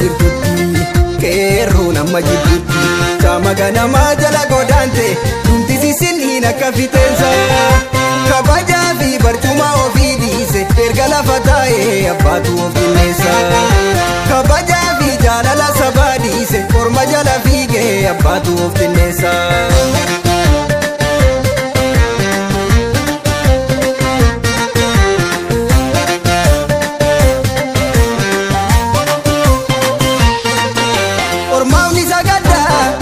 jirtutti qeerroo nama jirtutti chama ganama jala godaante dhumti sisinniin akka fiteensa kabajaa fi barcuma ofii dhiise erga lafa taa'ee abbaatu of qinneessa kabajaa fi jaalala sabaa dhiise orma jala fiigee abbaatu of qinneessa.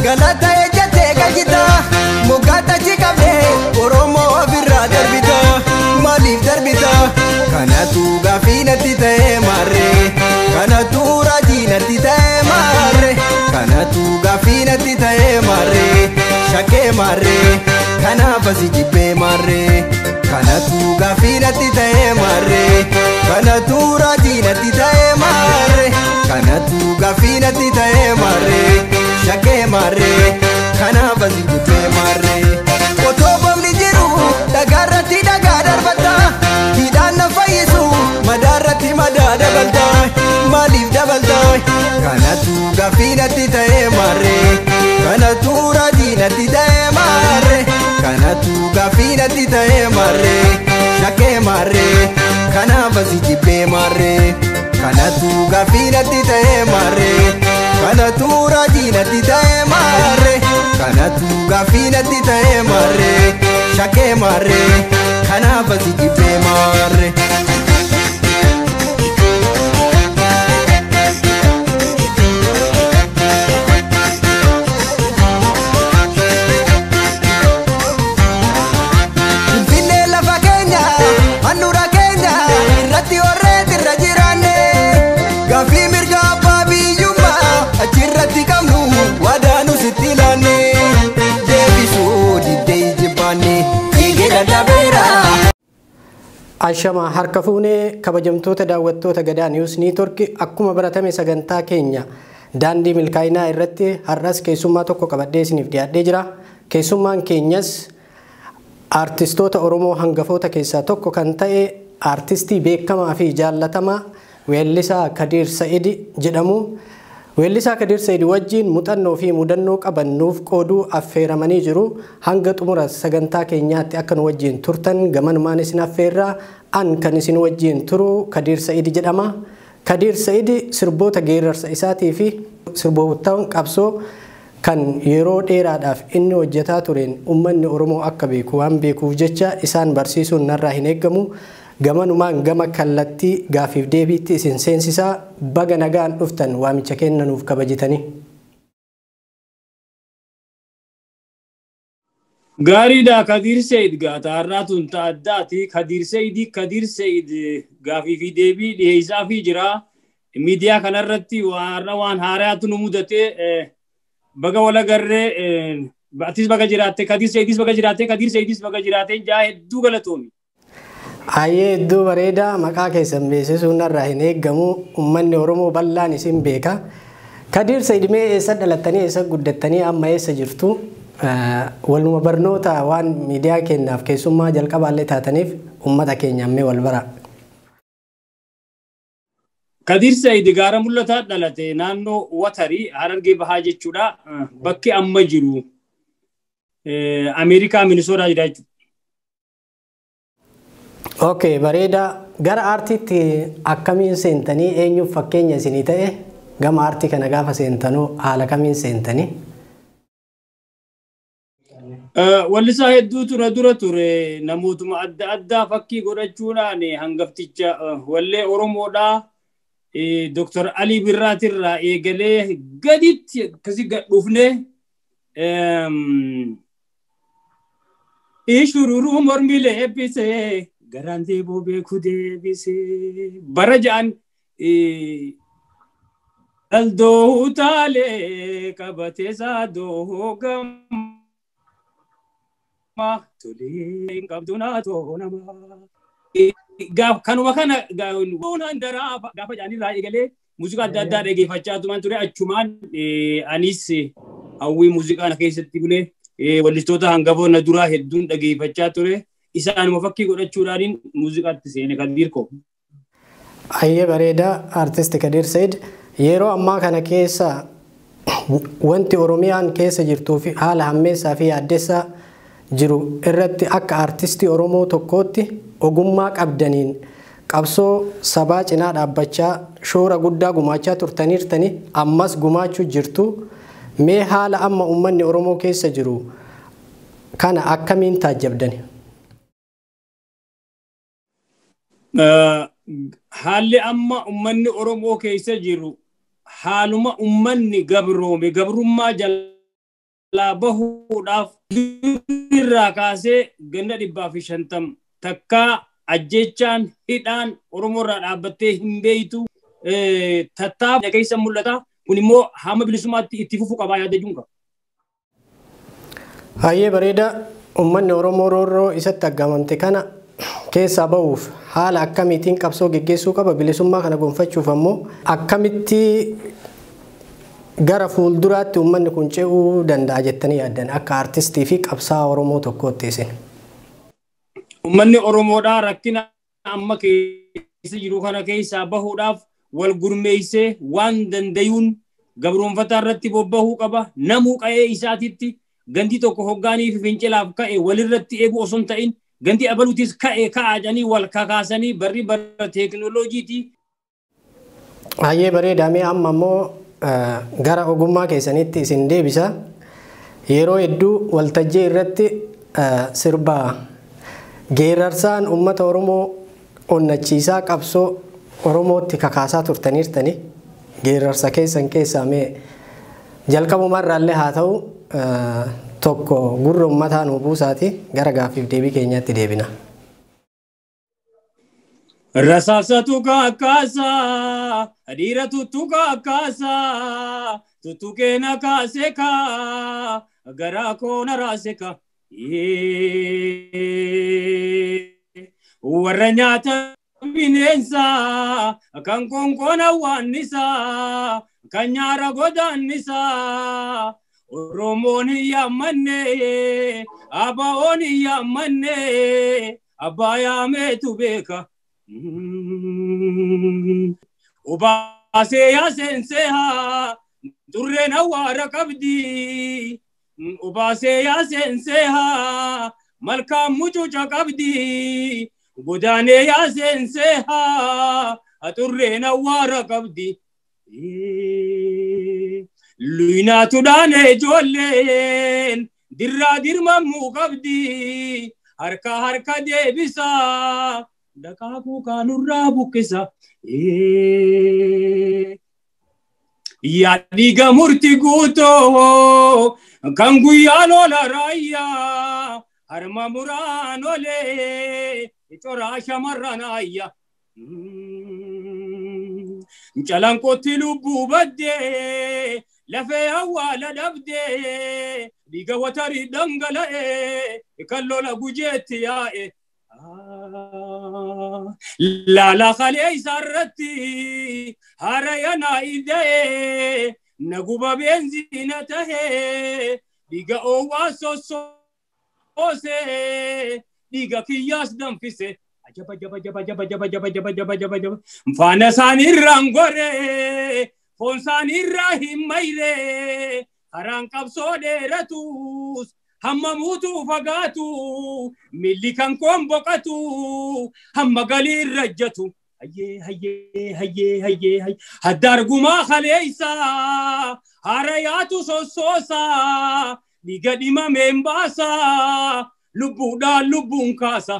Galata ejjate gajita mogata chikabe oromo birra darbita malif darbita kanatu gafinati ta'e marre kanatu rajinati ta'e marre kanatu gafinati ta'e marre shake marre kana basi jibbe marre kanatu gafinati ta'e marre kanatu rajinati ta'e marre kanatu gafinati ta'e marre shake marre kana basi jibbe marre otobamni jiru dagarratti dagaa darbata hidhaan na fayyisu madaarratti madaa dabalta maaliif dabalta kanatu gafinatti ta'e marre kanatu rajiinatti ta'e marre kanatu gafinatti ta'e marre shake marre kana basi jibbe marre kanatu gafinatti ta'e marre kanatu rajiinatti ta'e marre kanatu gafinatti ta'e marre shake marre kana basi jibbe marre. Finfinnee lafa keenya handhuura keenya irratti horreetti irra jiraanne gaaffii mirga abbaa biyyummaa achirratti qabnu wadaanu sitti laanne deebisuu diddee jibbaanne eegee dadhabeera. Ashama harka fuunee kabajamtoota daawwattoota Gadaa News Network akkuma baratame sagantaa keenya daandii milkaa'inaa irratti har'as keessummaa tokko qabadhee isiniif dhiyaadhee jira. Keessummaan keenyas artistoota Oromoo hangafoota keessaa tokko kan ta'e artistii beekamaa fi jaallatamaa weellisaa Kadir Said jedhamu. Weellisaa Kadir Said wajjin muuxannoo fi mudannoo qabannuuf qooduu affeeramanii jiru. Hanga xumura sagantaa keenyaatti akka nu wajjin turtan gamanumaan isin affeerraa an kan isin wajjin turu Kadir Said jedhama. Kadir Said sirboota geerarsa isaatii fi sirboota qabsoo kan yeroo dheeraadhaaf inni hojjetaa tureen uummanni Oromoo akka beeku waan beekuuf jecha isaan barsiisuun narraa hin eeggamu. Gamanumaan gama kallattii gaafiif deebiitti isin seensisaa baga nagaan dhuftan waamicha kennanuuf kabajitanii. Gaariidha Kadir Said gaata har'aatuun ta'addaati. Kadir Said gaafii fi deebii dhiyeessaa fi jira. Miidiyaa kanarratti waan haaraatu nu mudate baga walagarree atis baga jiraatte Kadir Saidis baga jiraatte Kadir Saidis baga jiraatte jaa hedduu galatoomi. Ayyee hedduu bareedaa maqaa keessan beeksisuun narraa hin eeggamu uummanni Oromoo bal'aan isin beeka. Kadir Said mee eessa dhalattanii eessa guddattanii amma eessa jirtu? Waluma barnoota waan miidiyaa keenyaaf keessummaa jalqabaallee taataniif uummata keenya mee wal bara. Kadir Said gaara mul'ataa dhalate naannoo Watarii Harargee Bahaa jechuudha. Bakki amma jiru Ameerikaa Minisootaa jira jechuudha. Okay, bareeda gara aartiitti akkamiin seentanii eenyuuf fakkeenya isinii ta'e gama aartii kana gaafa seentanuu haala kamiin seentanii? Wallisaa hedduutu na dura ture namootuma adda addaa fakkii godhachuudhaan hangafticha wallee Oromoodhaa Dr. Ali Birraatirraa eegalee gaditti akkasii gad dhufne ishururuu mormilee eebbisee garantee boobee kudeebisee bara ja'an daldoo utaalee qabatee saadoo gamma tolee qabdu naatoo namaa. Kanuma kana gaafa jaanirraa eegalee muuziqaa adda addaa dhageeffachaa turan ture achumaan anis hawwii muuziqaa keessatti bulee wallistoota hangafoota duraa hedduun dhageeffachaa ture. Isaanuma fakkii godhachuudhaan muuziqaatti seene Kadir ko. Ayyee bareeda artisti Kadir Said yeroo ammaa kana keessa wanti Oromiyaan keessa jirtuu fi haala hammeessaa fi yaaddessaa jiru irratti akka artistii Oromoo tokkootti ogummaa qabdaniin qabsoo sabaa cinaa dhaabbachaa shoora guddaa gumaachaa turtaniirtanii ammas gumaachuu jirtu. Mee haala amma uummanni Oromoo keessa jiru kana akkamiin taajjabdani? Haalli amma uummanni Oromoo keessa jiru haaluma uummanni gabroome gabrummaa jalaa bahuudhaaf irraa kaasee ganna 150 takkaa ajjechaan hidhaan Oromoo irraa dhaabbattee hin beeytu tattaafaa keessa mul'ata. Kun immoo hamma bilisummaatti itti fufuu qabaa yaada junqa. Hayyee bareeda uummanni Oromoo roorroo isatti aggaamamte kana keessaa ba'uuf haala akkamiitiin qabsoo geggeessuu qaba? Bilisummaa kana gonfachuuf ammoo akkamitti gara fuulduraatti uummanni kun ce'uu danda'a jettanii yaaddan akka artistii fi qabsaa'aa Oromoo tokkootti isin? Uummanni Oromoodhaa rakkina amma keessa jiru kana keessaa bahuudhaaf wal gurmeessee waan dandayuun gabroonfataa irratti bobbahuu qaba. Namuu qa'ee isaatitti gandi tokko hoggaanii fi fincilaaf ka'e walirratti eeguu osoo hin ta'in gandi abaluutis ka'e ka'aadhanii wal kakaasanii barri bara teekinooloojiiti. Hayyee bareedaa mee amma ammoo gara ogummaa keessanitti isin deebisa. Yeroo hedduu waltajjii irratti sirba geerarsaan uummata Oromoo onnachiisaa qabsoo Oromootti kakaasaa turtaniirtani. Geerarsa keessan keessaa mee jalqabumarraallee haa ta'u tokko gurra uummataa nuu buusaati gara gaaffiif deebii keenyaatti deebina. Rasaasatu kakaasaa dhiira tuttuqa akkaasaa tuttuqeena kaaseekaa garaa koona raaseekaa warra nyaata bineensaa kan konkoona waannisaa kan nyaara godaannisaa Oromoon hin yaammanne Abaa'oon hin yaammanne abbaa yaameetu beeka. Obaasee yaa seensee haa turreen awwaara qabdi. Obaasee yaa seensee haa malkaan mucuuca qabdi. Godaanee yaa seensee haa turreen awwaara qabdi. Luyinaatuudhaan ijoolleen dirraa dirmamuu qabdi. Harka harka deebisaa. Dakaakuu kaanurraa buqqisa. Yaadiga murtii guutoo kan guyyaan ola raayyaa harma muraan olee coraa shamarran ayya. Calanqootti lubbuu baddee lafee awwaala dhabdee dhiiga watarii dhangala'ee kan lola gujeetti yaa'e. Lala khalee isaarratti harayana ida'ee naguba beenzina tahee dhiiga oowwaa sossoosee dhiiga kiyyaas danfise. Faana isaaniirraan goree foon isaaniirraa hin mayree karaan qabsoo dheeratus hamma muutuu fagaatu milli kan koon boqatu hamma galii rajjatu. Hayyee hadda argumaa kaleeysaa harayaatu sossoosaa dhiiga dhimameen baasaa lubbuudhaan lubbuun kaasa.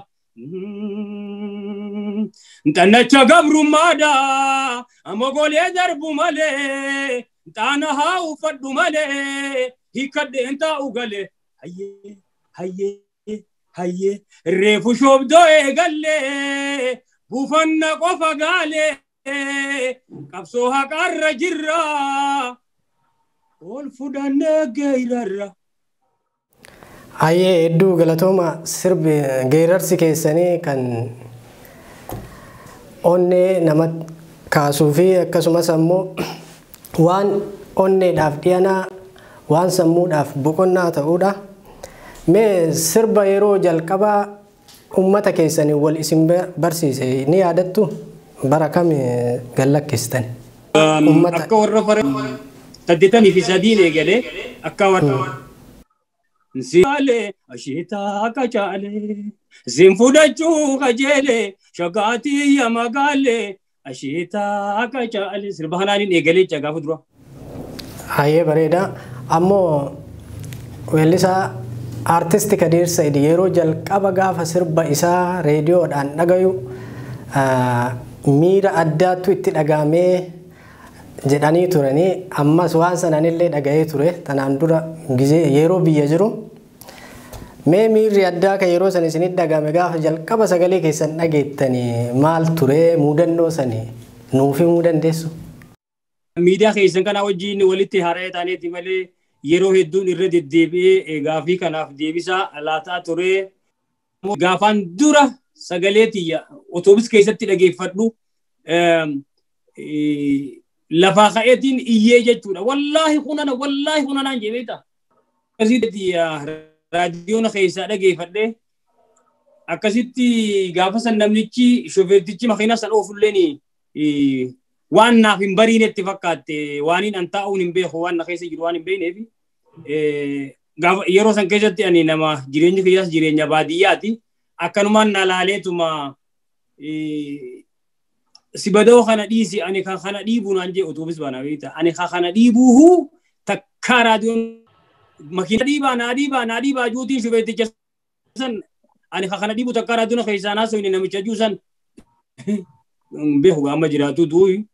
Xannacha gabrummaadhaa mogolee darbu malee xaana haa uffadhu malee hiikkadheen taa'u galee. Hayyee reefu shoobdoo eegallee buufanna qofa gaalee qabsoo haqaarra jirra ol fudhannee geerarra. Hayyee hedduu galatooma sirbi geerarsi keessanii kan onnee nama kaasuu fi akkasumas ammoo waan onneedhaaf dhiyanaa waan sammuudhaaf boqonnaa ta'uudha. Mee sirba yeroo jalqabaa ummata keessanii wal isin barsiise ni yaadattu? Bara kam gallakkistan? akka warra fara 83 eegalee akka warra Siale ashita kachale Simfudachuu kajeele shagaatii yamagaale ashita kachale sirba kanaanin eegalee gaafa dura. Hayyee bareeda. Ammoo weellisaa artisti Kadir Said yeroo jalqaba gaafa sirba isaa reediyoodhaan dhagayu miira addaatu itti dhagaamee jedhanii turanii ammas waan sananillee dhaga'ee ture tanaan dura yeroo biyya jiru mee miirri addaa kan yeroo san isinitti dhagame gaafa jalqaba sagalee keessan dhageettanii maal ture muudannoo sanii nuuf himuu dandeessu? Miidiyaa keessan kana wajjin walitti haara'ee taaneeti malee yeroo hedduun irra deddeebi'ee gaafii kanaaf deebisaa laataa ture. Gaafaan dura sagalee tiyya otoobis keessatti dhageeffadhu lafaa ka'eetiin iyyee jechuudha. Wallaahi kunanaan jebeeta. Akkasitti raadiyoon keessaa dhageeffadhee akkasitti gaafa san namnichi shofeertichi makiinaa san oofulleen waan naaf hin bariinetti fakkaatte waaniin an taa'uun hin beeku waan na keessa jiru waan hin beekneef yeroo san keessatti ani nama jireenyi kiyyaas jireenya baadiyyaati. Akkanumaan na laaleetuma sibadoo kana dhiisi ani kan kana dhiibu naan jee otoobis baana beekta. Ani kan kana dhiibuuhu takkaa raadiyoon makiina naa dhiibaa juutiin shufeeticha san ani kan kana dhiibu takkaa raadiyoon keessaa naasoo namicha juusan beeku amma jiraatu duuyi.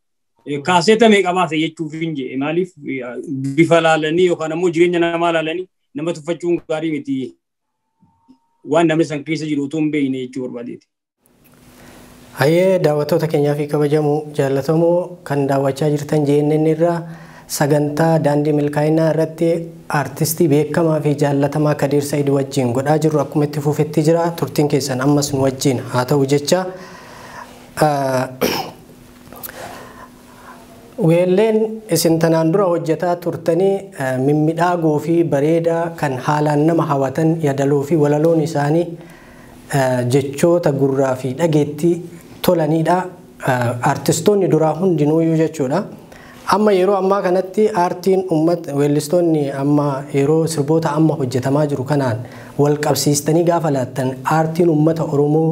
Kaaseeta meeqa baase jechuuf hin jee maaliif bifa laalanii yookaan ammoo jireenya namaa laalanii nama tuffachuun gaarii miti waan namni san keessa jiru utuu hin beekne jechuu barbaadeeti. Hayyee daawwattoota keenyaa fi kabajamoo jaallatamoo kan daawwachaa jirtan JNN irraa sagantaa daandii milkaa'inaa irratti artistii beekamaa fi jaallatamaa Kadir Said wajjin godhaa jirru akkuma itti fufetti jira. Turtiin keessan ammas nu wajjin haa ta'u jecha. Weelleen isin tanaan dura hojjetaa turtanii mimmidhaagoo fi bareedaa kan haalaan nama hawwatan yadaloo fi walaloon isaanii jechoota gurraa fi dhageettii tolanidha. Artistoonni duraa hundinuuyyuu jechuudha. Amma yeroo ammaa kanatti aartiin uummata weellistoonni amma yeroo sirboota amma hojjetamaa jiru kanaan wal qabsiistanii gaafa laattan aartiin uummata Oromoo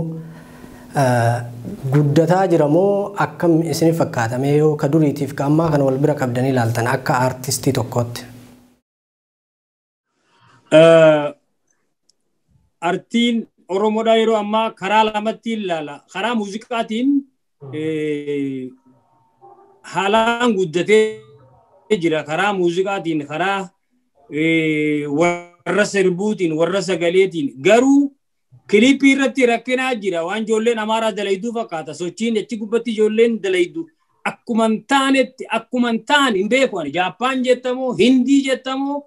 guddataa jira moo akkam isin fakkaatame yoo ka duriitiif ka ammaa kana wal bira qabdanii ilaaltan akka aartistii tokkootti? Aartiin Oromoodhaa yeroo ammaa karaa lamatti ilaala. Karaa muuziqaatiin haalaan guddatee jira. Karaa muuziqaatiin, karaa warra sirbuutiin, warra sagaleetiin garuu Kilipii irratti rakkinaa jira waan ijoolleen Amaaraa dalayduu fakkaata. Sochiin achi gubbatti ijoolleen dalaydu akkuman taane hin beeku. Jaappaan jettamoo Hindii jettamoo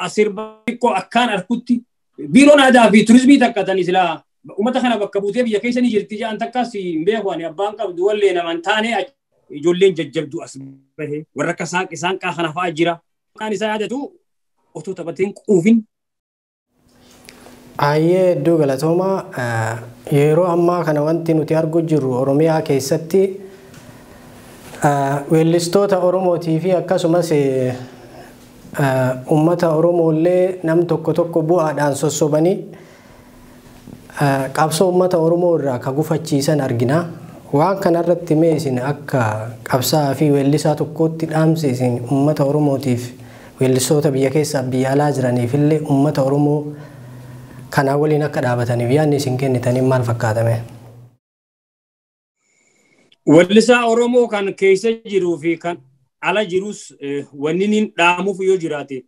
sirba xiqqoo akkaan arkutti biiroon aadaa fi turizimii takkatan silaa uummata kana bakka buutee biyya keessa ni jirti jedhan takkas hin beeku. Abbaan qabdu wallee naman taane ijoolleen jajjabdu as bahe warra akka saanqaa kana fa'aa jira. Kan isaa yaadatu otoo taphateen quufin. Hayyee iddoo galatoomaa yeroo ammaa kana wanti nuti argu jirru Oromiyaa keessatti weellistoota Oromootii fi akkasumas uummata Oromoollee nam tokko bu'aadhaan sossobanii qabsoo uummata Oromoo irraa ka gufachiisan argina. Waan kanarratti mee isin akka qabsaa fi weellisaa tokkootti dhaamsa isin uummata Oromootiif weellistoota biyya keessaa biyya alaa jiraniifillee uummata Oromoo kana waliin akka dhaabataniif yaadni isin kennitanii maal fakkaatame? Weellisaa Oromoo kan keessa jiruu fi kan ala jirus wanni inni dhaamuuf yoo jiraate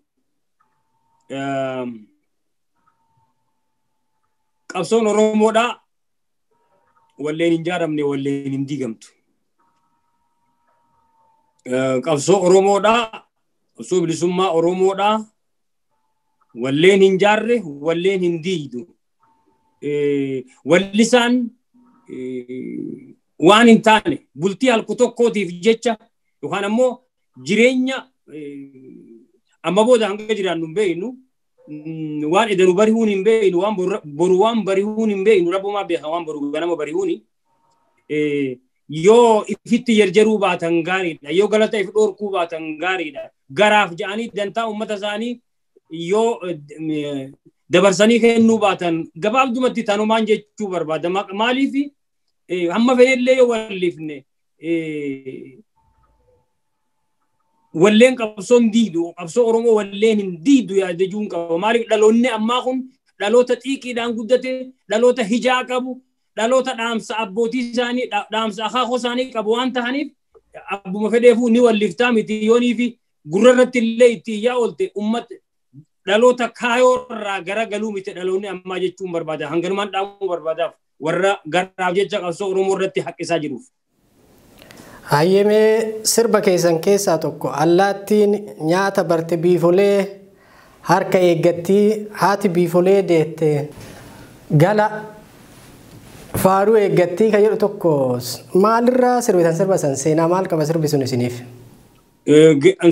qabsoon Oromoodhaa walleen hin jaaramne walleen hin diigamtu. Qabsoo Oromoodhaa qabsoo bilisummaa Oromoodhaa walleen hin jaarre walleen hin diigdu. Wallisaan waan hin taane bultii halku tokkootiif jecha yookaan ammoo jireenya amma booda hanga jiraannu hin beeknu waan edanu bari'uun hin beeknu waan boru waan bari'uun hin beeknu rabbumaa beeka waan boru ganama bari'uuni yoo ifitti jarjaruu baatan gaariidha. Yoo galata if dhorkuu baatan gaariidha. Garaaf jedhanii dantaa uummata isaanii yoo dabarsanii kennuu baatan gabaabdumatti tanumaan jechuu barbaada. Maaliif hamma fedhellee yoo wallifne walleen qabsoon diidu qabsoo Oromoo walleen hin diidu yaadajuun qaba. Maaliif dhaloonni ammaa kun dhaloota xiiqiidhaan guddate, dhaloota hijaa qabu, dhaloota dhaamsa abbootii isaanii, dhaamsa akaakoo isaanii qabu waan ta'aniif abbuma fedheefuu ni walliftaa miti yoonii fi gurra irratti illee itti iyyaa oolte uummata dhaloota kaayoo irraa gara galuu miti dhaloonni ammaa jechuun barbaada. Hanganumaan dhaamuu barbaadaaf warra garaaf jecha qabsoo Oromoo irratti haqqisaa jiruuf. Hayyemee sirba keessan keessaa tokko allaattiin nyaata barte biifolee harka eeggattii haati biifolee deette gala faaruu eeggattii kan jedhu tokko maalirraa sirbitan sirba san seenaa maal qaba sirbi sun isiniif?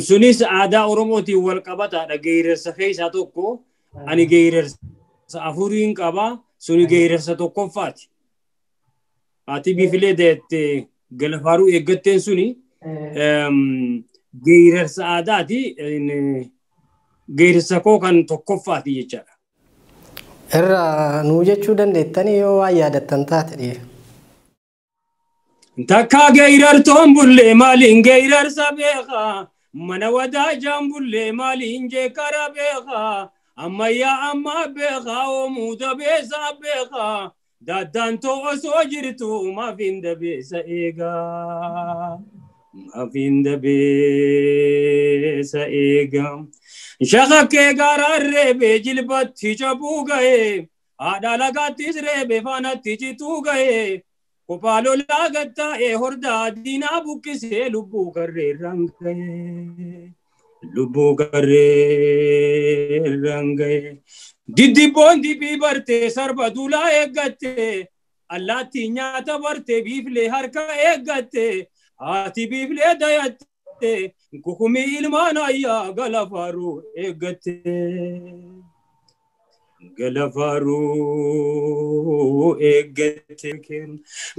Sunis aadaa Oromootiin wal qabataadha. Geerarsa keessaa tokko ani geerarsa afuriin qaba suni geerarsa tokkoffaati. Haati biifilee deette gala faaruu eeggatteen suni geerarsa aadaati. Geerarsa koo kan tokkoffaati jechaadha. Irra nuu jechuu dandeettanii yoo waan yaadattan taate dhiye. Takka geerartoon bullee maaliin geerarsa beekaa mana wadaajaan bullee maaliin jeekara beekaa ammayyaa ammaa beekaa oomuuta beesaa beekaa daddantoo osoo jirtu maafiin dabeessa eegaa maafiin dabeessa eegaa. Shakakkee gaaraan reebee jilbatti cabuu ga'ee haadha lagaattis reebee faanatti cituu ga'ee kophaa lolaa gattaa'ee hordaa diinaa buqqisee lubbuu garreerraan ga'ee lubbuu garreerraan ga'ee diddibboon dibbii bartee sarba duulaa eeggattee allaattii nyaata bartee biiflee harka eeggattee haati biiflee dayatte kukumi ilmaan ayyaa gala faaruu eeggatte gala faaruu eeggatte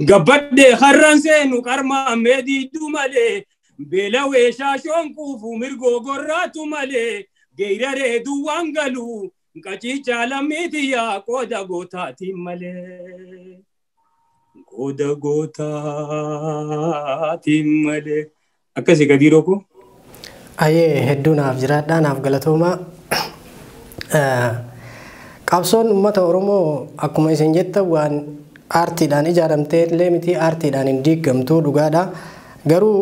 gabbadde harran seenu qarmaa meediiddu malee beelawee shaashoon kuufu mirgoo gorraatu malee geeraree duwwaan galuu qaciichaa lammiitiyyaa qooda gootaatiin malee qooda gootaatiin malee. Akkasii gadiiroo ko? Ayyee hedduu naaf jiraadhaa naaf galatoomaa. Qabsoon uummata Oromoo akkuma isin jettan waan aartiidhaan ijaaramtee illee miti aartiidhaan hin diigamtuu dhugaadha. Garuu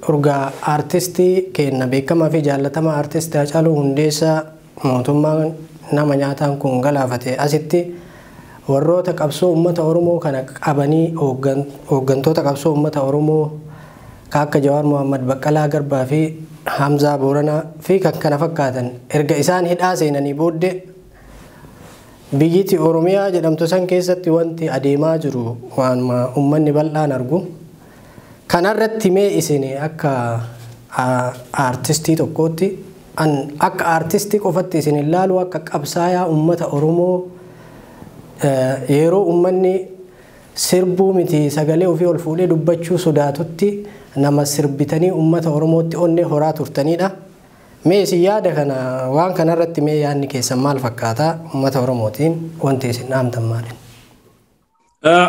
urgaa aartistii keenya beekamaa fi jaallatamaa aartistii Haacaaluu Hundeessaa mootummaan nama nyaataan kun galaafate asitti warroota qabsoo uummata Oromoo kana qabanii hooggantoota qabsoo uummata Oromoo akka Jawaar Mohammad Baqqalaa Garbaa fi Hamzaa Booranaa fi kan kana fakkaatan erga isaan hidhaa seenanii booddee biyyittii Oromiyaa jedhamtu san keessatti wanti adeemaa jiru waan uummanni bal'aan argu. Kanarratti mee isin akka aartistii tokkootti akka aartistii qofatti isin ilaalu akka qabsaayaa uummata Oromoo yeroo uummanni sirbuu miti sagalee ofii ol fuudhee dubbachuu sodaatutti nama sirbitanii uummata Oromootti onnee horaa turtanidha. Mee isin yaada kana waan kanarratti mee yaadni keessan maal fakkaataa uummata Oromootiin wanti isin dhaamtan maali?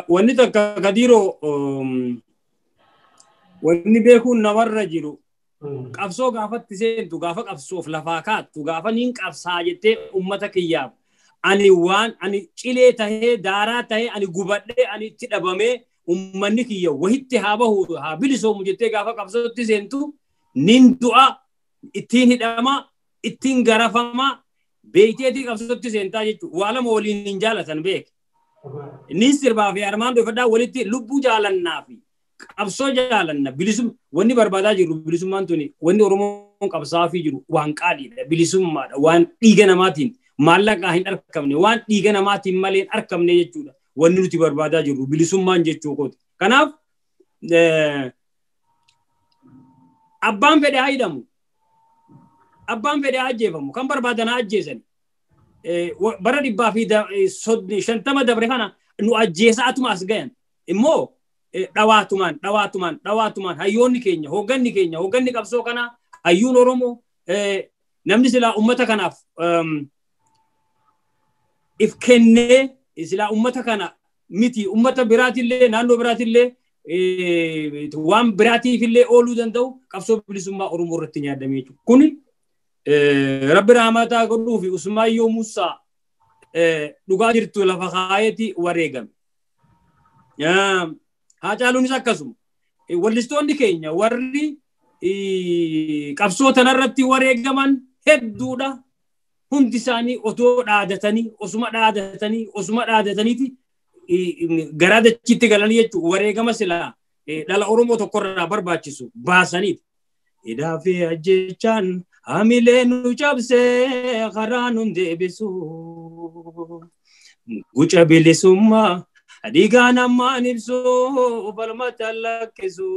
Wanni takka Gadiiroo wanni beekuun namarra jiru qabsoo gaafatti seentu gaafa qabsoof lafaa kaattu gaafa niin qabsaa jettee uummata kiyyaaf ani cilee tahee daaraa tahee ani gubadhee ani itti dhabamee ummanni kiyya wahitti haa bahu haa bilisoomu jettee gaafa qabsootti seentu nin du'a ittiin hidhama ittiin garafama beekteetii qabsootti seentaa jechuudha. Waa lama waliin hin jaalatan beek. Nin sirbaa fi armaan dhufadhaa walitti lubbuu jaalannaa fi qabsoo jaalanna bilisum wanni barbaadaa jiru bilisummaan tuni wanni Oromoon qabsaa fi jiru waan qaaliidha bilisummaadha waan dhiiga namaatiin maallaqaa hin argamne waan dhiiga namaatiin malee hin argamne jechuudha. Wanni nuti barbaadaa jiru bilisummaan jechuu kooti. Kanaaf abbaan fedhe haa hidhamu. Abbaan fedhe haa ajjeefamu. Kan barbaadan haa ajjeesan. Bara 150 dabre kana nu ajjeesaatuma as gayan. Immoo dhawaatumaan hayyoonni keenya hoogganni qabsoo kana hayyuun Oromoo namni silaa ummata kanaaf if kennee silaa ummata kana miti ummata biraatillee naannoo biraatillee waan biraatiifillee ooluu danda'u qabsoo bilisummaa Oromoo irratti yaadamee jiru. Kuni Rabbi rahmataa godhuu fi Usmaayyoo Musaa dhugaa jirtu lafa kaayeti wareegame. Haacaaluunis akkasuma wallistoonni keenya warri qabsoo tanarratti wareegaman hedduudha. Hundi isaanii otoo osuma dhaadataniiti garaa dachiitti galanii jechuudha. Wareegama silaa dhala Oromoo tokkorraa barbaachisu baasaniiti. Idaafii ajjechaan hamilee nu cabsee karaa nun deebisu. Guca bilisummaa dhiigaan ammaan ibsu falmata lakkisu.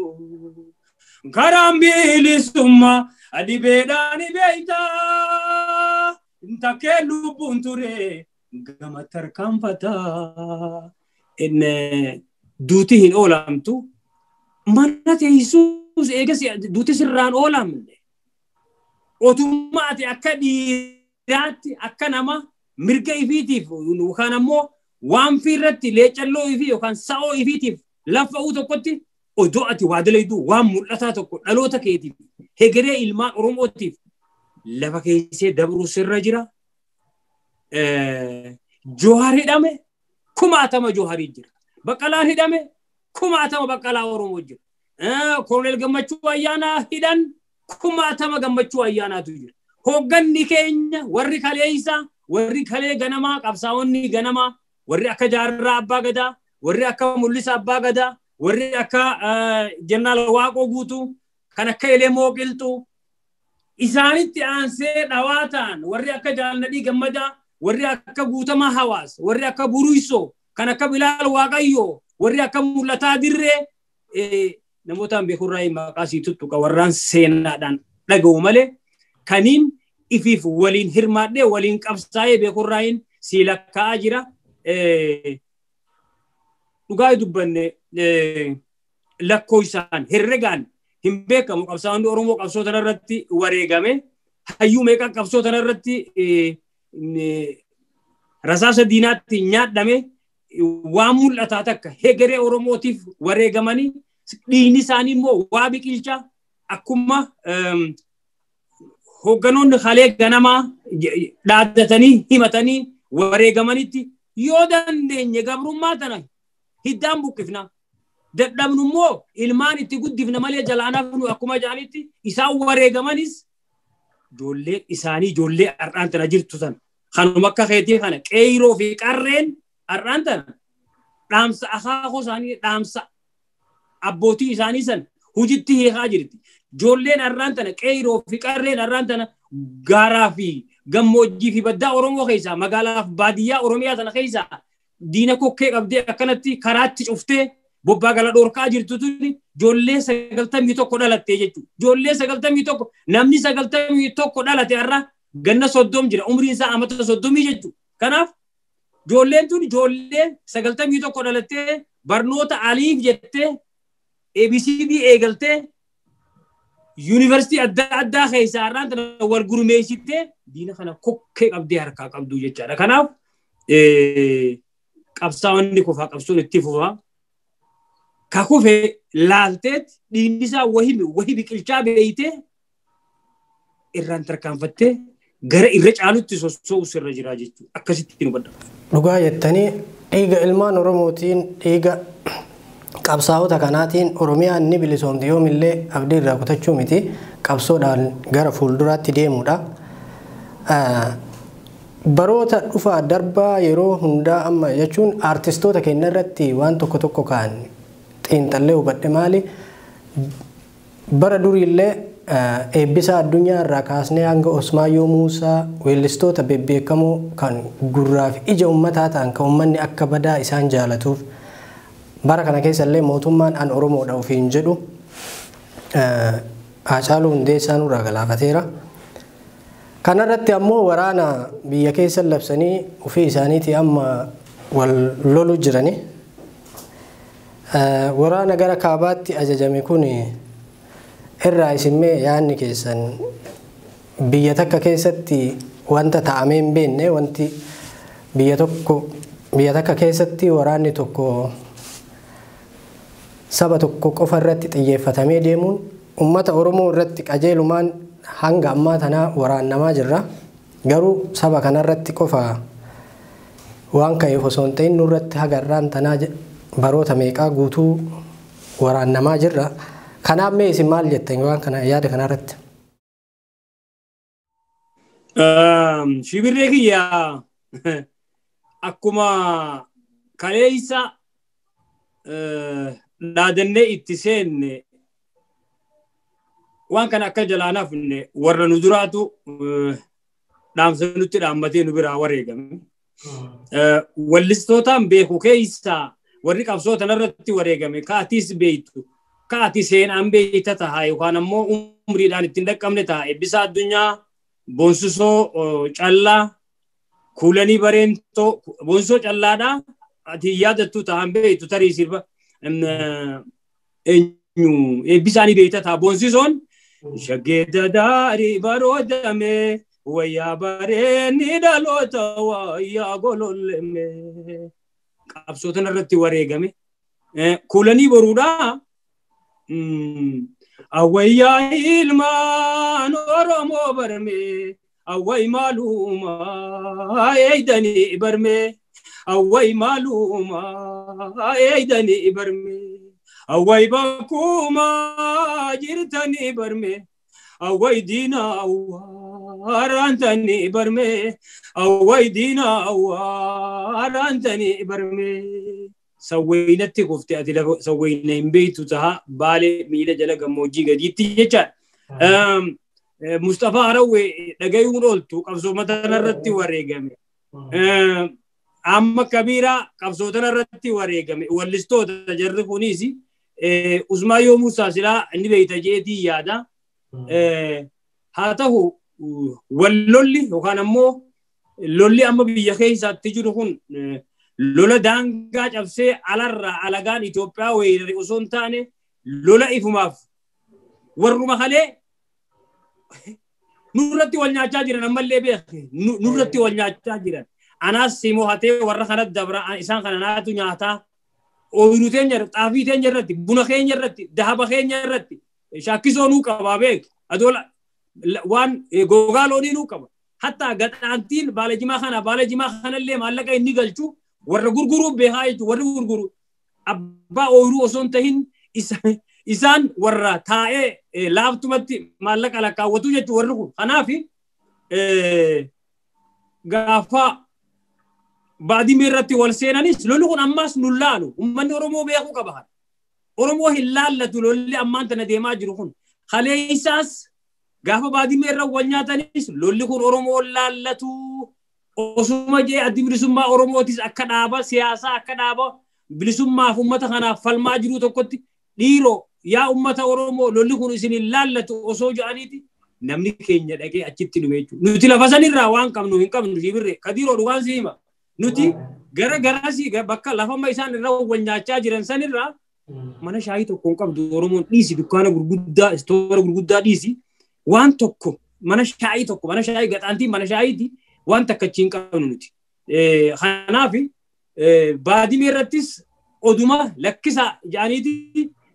Karaan bilisummaa adibeedhaan beeytaa. Takkee lubbuun ture gama tarkaanfataa. Duuti hin oolamtu. Mana teessuus eegas duuti sirraan oolamne. Otummaati akka dhiiraatti akka nama mirga ifiitiif yookaan ammoo waan fiirratti leecalloo ifii yookaan sa'oo ifiitiif lafa'uu tokkotti odoo ati waa dalayduu waan mul'ataa tokko dhaloota keetiif hegeree ilmaan Oromootiif lafa keessee dabruu sirra jira. Johaar hidhame kumaatama Johaarii jira. Baqqalaan hidhame kumaatama Baqqalaa Oromoo jira. Koloneel Gammachuu Ayyaanaa hidhan kumaatama Gammachuu Ayyaanaatu jira. Hoogganni keenya warri kaleessa warri kalee ganamaa qabsaa'onni ganamaa warri akka Jaarraa Abbaa Gadaa warri akka Mul'isa Abbaa Gadaa warri akka Jeneraal Waaqoo Guutuu kan akka Elemoo Qilxuu isaanitti aansee dhawaataan warri akka Jaalladhii Gammadaa warri akka Guutamaa Hawaas warri akka Buruisoo kan akka Bilaal Waaqayyoo warri akka Mul'ataa Dirree namootaan beekurraa maqaa sii tuttuqa warraan seenaadhaan dhaga'u malee kaniin ifiif waliin hirmaadhee waliin qabsaa'ee beekurraayin sii lakkaa'aa jira. Dhugaa dubbanne lakkoo isaan herregaan hin beekamu qabsaa'onni Oromoo qabsoo tanarratti wareegame hayyuu meeqa qabsoo tanarratti rasaasa diinaatti nyaadhame waan mul'ataa takka hegeree Oromootiif wareegamanii dhiigni isaanii immoo waa biqilchaa akkuma hoogganoonni kalee ganamaa dhaaddatanii himatanii wareegamanitti yoo dandeenye gabrummaa tana hiddaan buqqifna. Dadhabnu immoo ilmaan itti guddifna malee jalaanaaf nu akkuma jaanitti isaan wareegamanis ijoollee isaanii ijoollee har'aan tana jirtu sana kanuma akka keetii kana qeeyiroo fi qarreen har'aan tana dhaamsa akaakoo isaanii dhaamsa abbootii isaanii san hujitti hiikaa jirti. Ijoolleen har'aan tana qeeyiroo fi qarreen har'aan tana gaaraa fi gammoojjii fi baddaa Oromoo keessaa magaalaa fi baadiyyaa Oromiyaa tana keessaa diina kokkee qabdee akkanatti karaatti cuftee bobbaa gala dhorkaa jirtu tuni ijoollee 91 dhalattee jechuudha. Ijoollee 91 namni 91 dhalate har'a ganna 30 jira umriin isaa amata 30 jechuudha. Kanaaf ijoolleen tun ijoollee 91 dhalattee barnoota aliif jettee ABCD eegaltee University adda keessaa har'aan tana wal gurmeessitee diina kana kokkee qabdee harkaa qabdu jechaadha. Kanaaf qabsaa'onni kufaa qabsoon itti fufaa. Kakufe laalteet dhiigni isaa wahii biqilchaa beeytee irraan tarkaanfattee gara irra caalutti sossoo'u sirra jira jechuudha. Akkasitti nu badda. Dhugaa jettanii dhiiga ilmaan Oromootiin dhiiga qabsaa'ota kanaatiin Oromiyaan ni bilisoomte yoomillee abdii irraa kutachuu miti qabsoodhaan gara fuulduraatti deemuudha. Baroota dhufaa darbaa yeroo hundaa amma jechuun aartistoota keenya irratti waan tokko kaan xiinxallee hubadhe maali bara duriillee eebbisa addunyaa irraa kaasnee hanga Usmaayyoo Musaa weellistoota bebbeekamoo kan gurraa fi ija ummataa ta'an kan ummanni akka badaa isaan jaalatuuf bara kana keessallee mootummaan an Oromoodha ofiin jedhu Haacaaluu Hundeessaa nurraa galaafateera. Kanarratti ammoo waraana biyya keessa labsanii ofii isaaniitii amma wal lolu jirani. waraana gara kaabaatti ajajame kun irraa isinmee yaanni keessan biyya takka keessatti wanta ta'amee hin beekne wanti biyya takka keessatti waraanni tokko saba tokko qofa irratti xiyyeeffatamee deemuun ummata Oromoo irratti qajeelumaan hanga ammaa tanaa waraannamaa jirra. Garuu saba kanarratti qofa waan ka'eef osoo hin ta'in nurratti hagarraan tanaa baroota meeqaa guutuu waraannamaa jirra. Kanaaf mee isin maal jettan waan kana yaada kanarratti? Shibirree kiyya akkuma kaleessa dhaadannee itti seenne waan kana akka jalaanaaf warra nu duraatu dhaamsa nutti dhaammatee nu biraa wareegame. Wallistootaan beeku keessaa warri qabsoo tanarratti wareegame kaatiis beeytu kaati seenaan beeyta ta'a yookaan ammoo umriidhaan ittiin dhaqqabne ta'a eebbisaa addunyaa boonsisoo callaa kuulanii bareentoo boonsisoo callaadhaa ati yaadattu ta'an beeytu tarii sirba eebbisaanii beeyta ta'a boonsisoon shaggeedda daarii baroodame wayyaa bareenni dhaloota wayyaa gololleme qabsoo tanarratti wareegame kuulanii boruudhaa awwayyaa ilmaan Oromoo barme awway maaluma eeydanii barme awway maaluma eeydanii barme awway bakkuma jirtanii barme awway diina awwaarantanii barme awway diina awwaarantanii barme sawwaynatti kufte ati lafa sawwayna hin beeytu taha baale miila jala gammoojjii gadiitti jecha Mustafa Harawwe dhagayuun ooltu qabsooma tanarratti wareegame amma kabiraa qabsoo tanarratti wareegame wallistoota jarri kunis Usmaayyoo Muusaa silaa inni beeyta jeetii yaada haa ta'u wallolli yookaan ammoo lolli amma biyya keessaatti jiru kun lola daangaa cabsee alarraa alagaan Itoophiyaa weerare osoo hin taane lola ifumaaf warruma kalee nurratti wal nyaachaa jiran ammallee beekne nurratti wal nyaachaa jiran anaas simoo hatee warra kanatti dabra isaan kana naatu nyaataa ooyiruu teenya xaafii teenya irratti buna keenya irratti dahaba keenya irratti shakkisoo nuu qabaa beek adoola waan gogaa loonii nuu qaba hatta gadhaantiin baala jimaa kanallee maallaqa inni galchu warra gurguruu beekaa jechuun warri gurguru abbaa ooyiruu osoo hin tahin isaan warra taa'ee laaftumatti maallaqa lakkaawwatu jechuun warri kun kanaaf gaafa baadiyyaa irratti wal seenanis lolli kun ammaas nu laalu ummanni Oromoo beekuu qaba. Oromoo hin laallatu lolli ammaan tana deemaa jiru kun kaleessaas gaafa baadiyyaa irra wal nyaatanis lolli kun Oromoo laallatu osuma jee addi bilisummaa Oromootis akka dhaaba siyaasaa akka dhaaba bilisummaaf ummata kanaaf falmaa jiru tokkotti dhiiroo yaa ummata Oromoo lolli kun isin hin laallatu osoo ja'aniiti namni keenya dhaqee achitti dhume jechuudha. Nuti lafa sanirraa waan qabnu hin qabnu shibirree kadiiroo dhugaan siima. Nuti gara garasii bakka lafama isaan irra wal nyaachaa jiran sanirraa mana shaayii tokko hin qabdu Oromoon dhiisi dukkaana gurguddaa istoora gurguddaa dhiisi waan tokko mana shaayii gaxaantiin mana shaayiiti waan takka achi hin qabnu nuti. Kanaaf baadiyyaa irrattis oduma lakkisaa ja'aniiti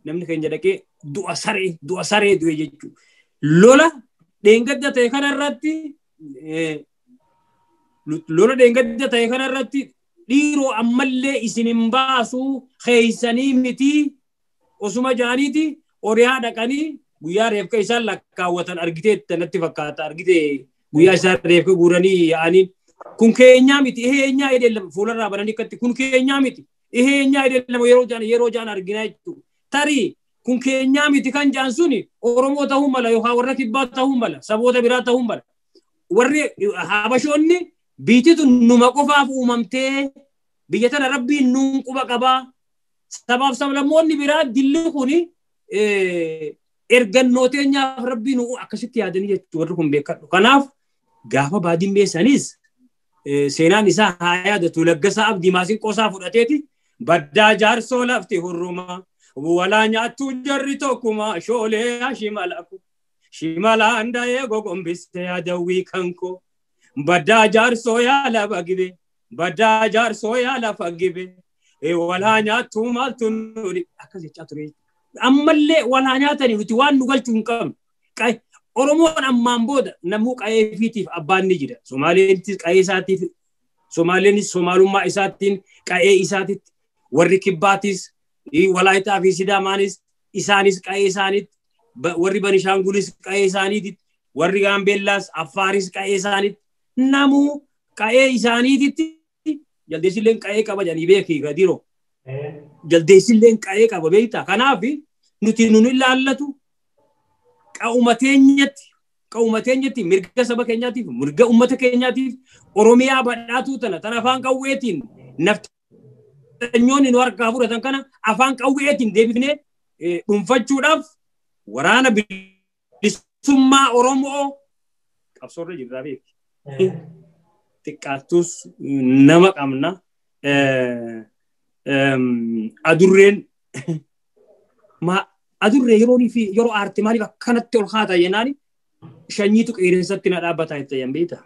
namni keenya dhaqee du'a saree du'e jechuudha. Lola dheengadda ta'e kanarratti dhiiroo ammallee isin hin baasu keeysanii miti osuma ja'aniiti oriyaa dhaqanii guyyaa reefka isaan lakkaawwatan argiteetta natti fakkaata argite guyyaa isaan reefka guuranii yaa'anii kun keenyaa miti eheenyaa edeellama fuularraa bananii akkatti kun keenyaa miti eheenyaa edeellama yeroo jaan arginaa jechuudha. Tarii kun keenyaa miti kan jaan suni Oromoo ta'uu mala yookaan warra kibbaa ta'uu mala saboota biraa ta'uu mala warri habashoonni biititu numa qofaaf uumamtee biyya tana rabbiin nuun quba qabaa sabaaf sablammoonni biraa dilli kuni ergannooteenyaaf rabbiin akkasitti yaadanii jechuudha warri kun beekadhu. Kanaaf gaafa baadiyyaa sanis seenaan isaa haa yaadatu laggasaa abdii maasin qosaa fudhateeti baddaa jaarsoo lafti hurruma walaa nyaattu jarri tokkuma shoolee shimalaku shimalaan da'ee gogombiste adawwii kanko baddaa jaarsoo yaa lafa gibe baddaa jaarsoo yaa lafa gibe walaa nyaattu maaltu nuri akkas jechaa ture ammallee walaa nyaatanii nuti waan nu galchuu hin qabne Oromoon ammaan booda namuu qa'ee fiitiif abbaan ni jira Somaaleenis qa'ee isaatiif Somaaleenis Somaalummaa isaatiin qa'ee isaatitti warri kibbaatis Walaayitaa fi Sidaamaanis isaanis qa'ee isaaniitti warri Banishaangulis qa'ee isaaniitti warri Gaambeellaas Affaaris qa'ee isaaniitti namuu qa'ee isaaniitti jaldeessilleen qa'ee qaba jedhanii beekii gadiroo jaldeessilleen qa'ee qaba beektaa kanaaf nuti nun ilaallatu qaumateenyatti mirga saba keenyaatiif mirga ummata keenyaatiif Oromiyaa badhaatuu tana tan afaan qawweetiin naftanyoonni nu harkaa fudhatan kana afaan qawweetiin deebifnee dhuunfachuudhaaf waraana bilisummaa Oromoo qabsoorra jirraa beeki. Xiqqaattus nama qabna adurreen adurree yeroo aarti maaliif akkanatti ol kaata jennaani shanyiitu qeerensatti na dhaabbataa itti beekta.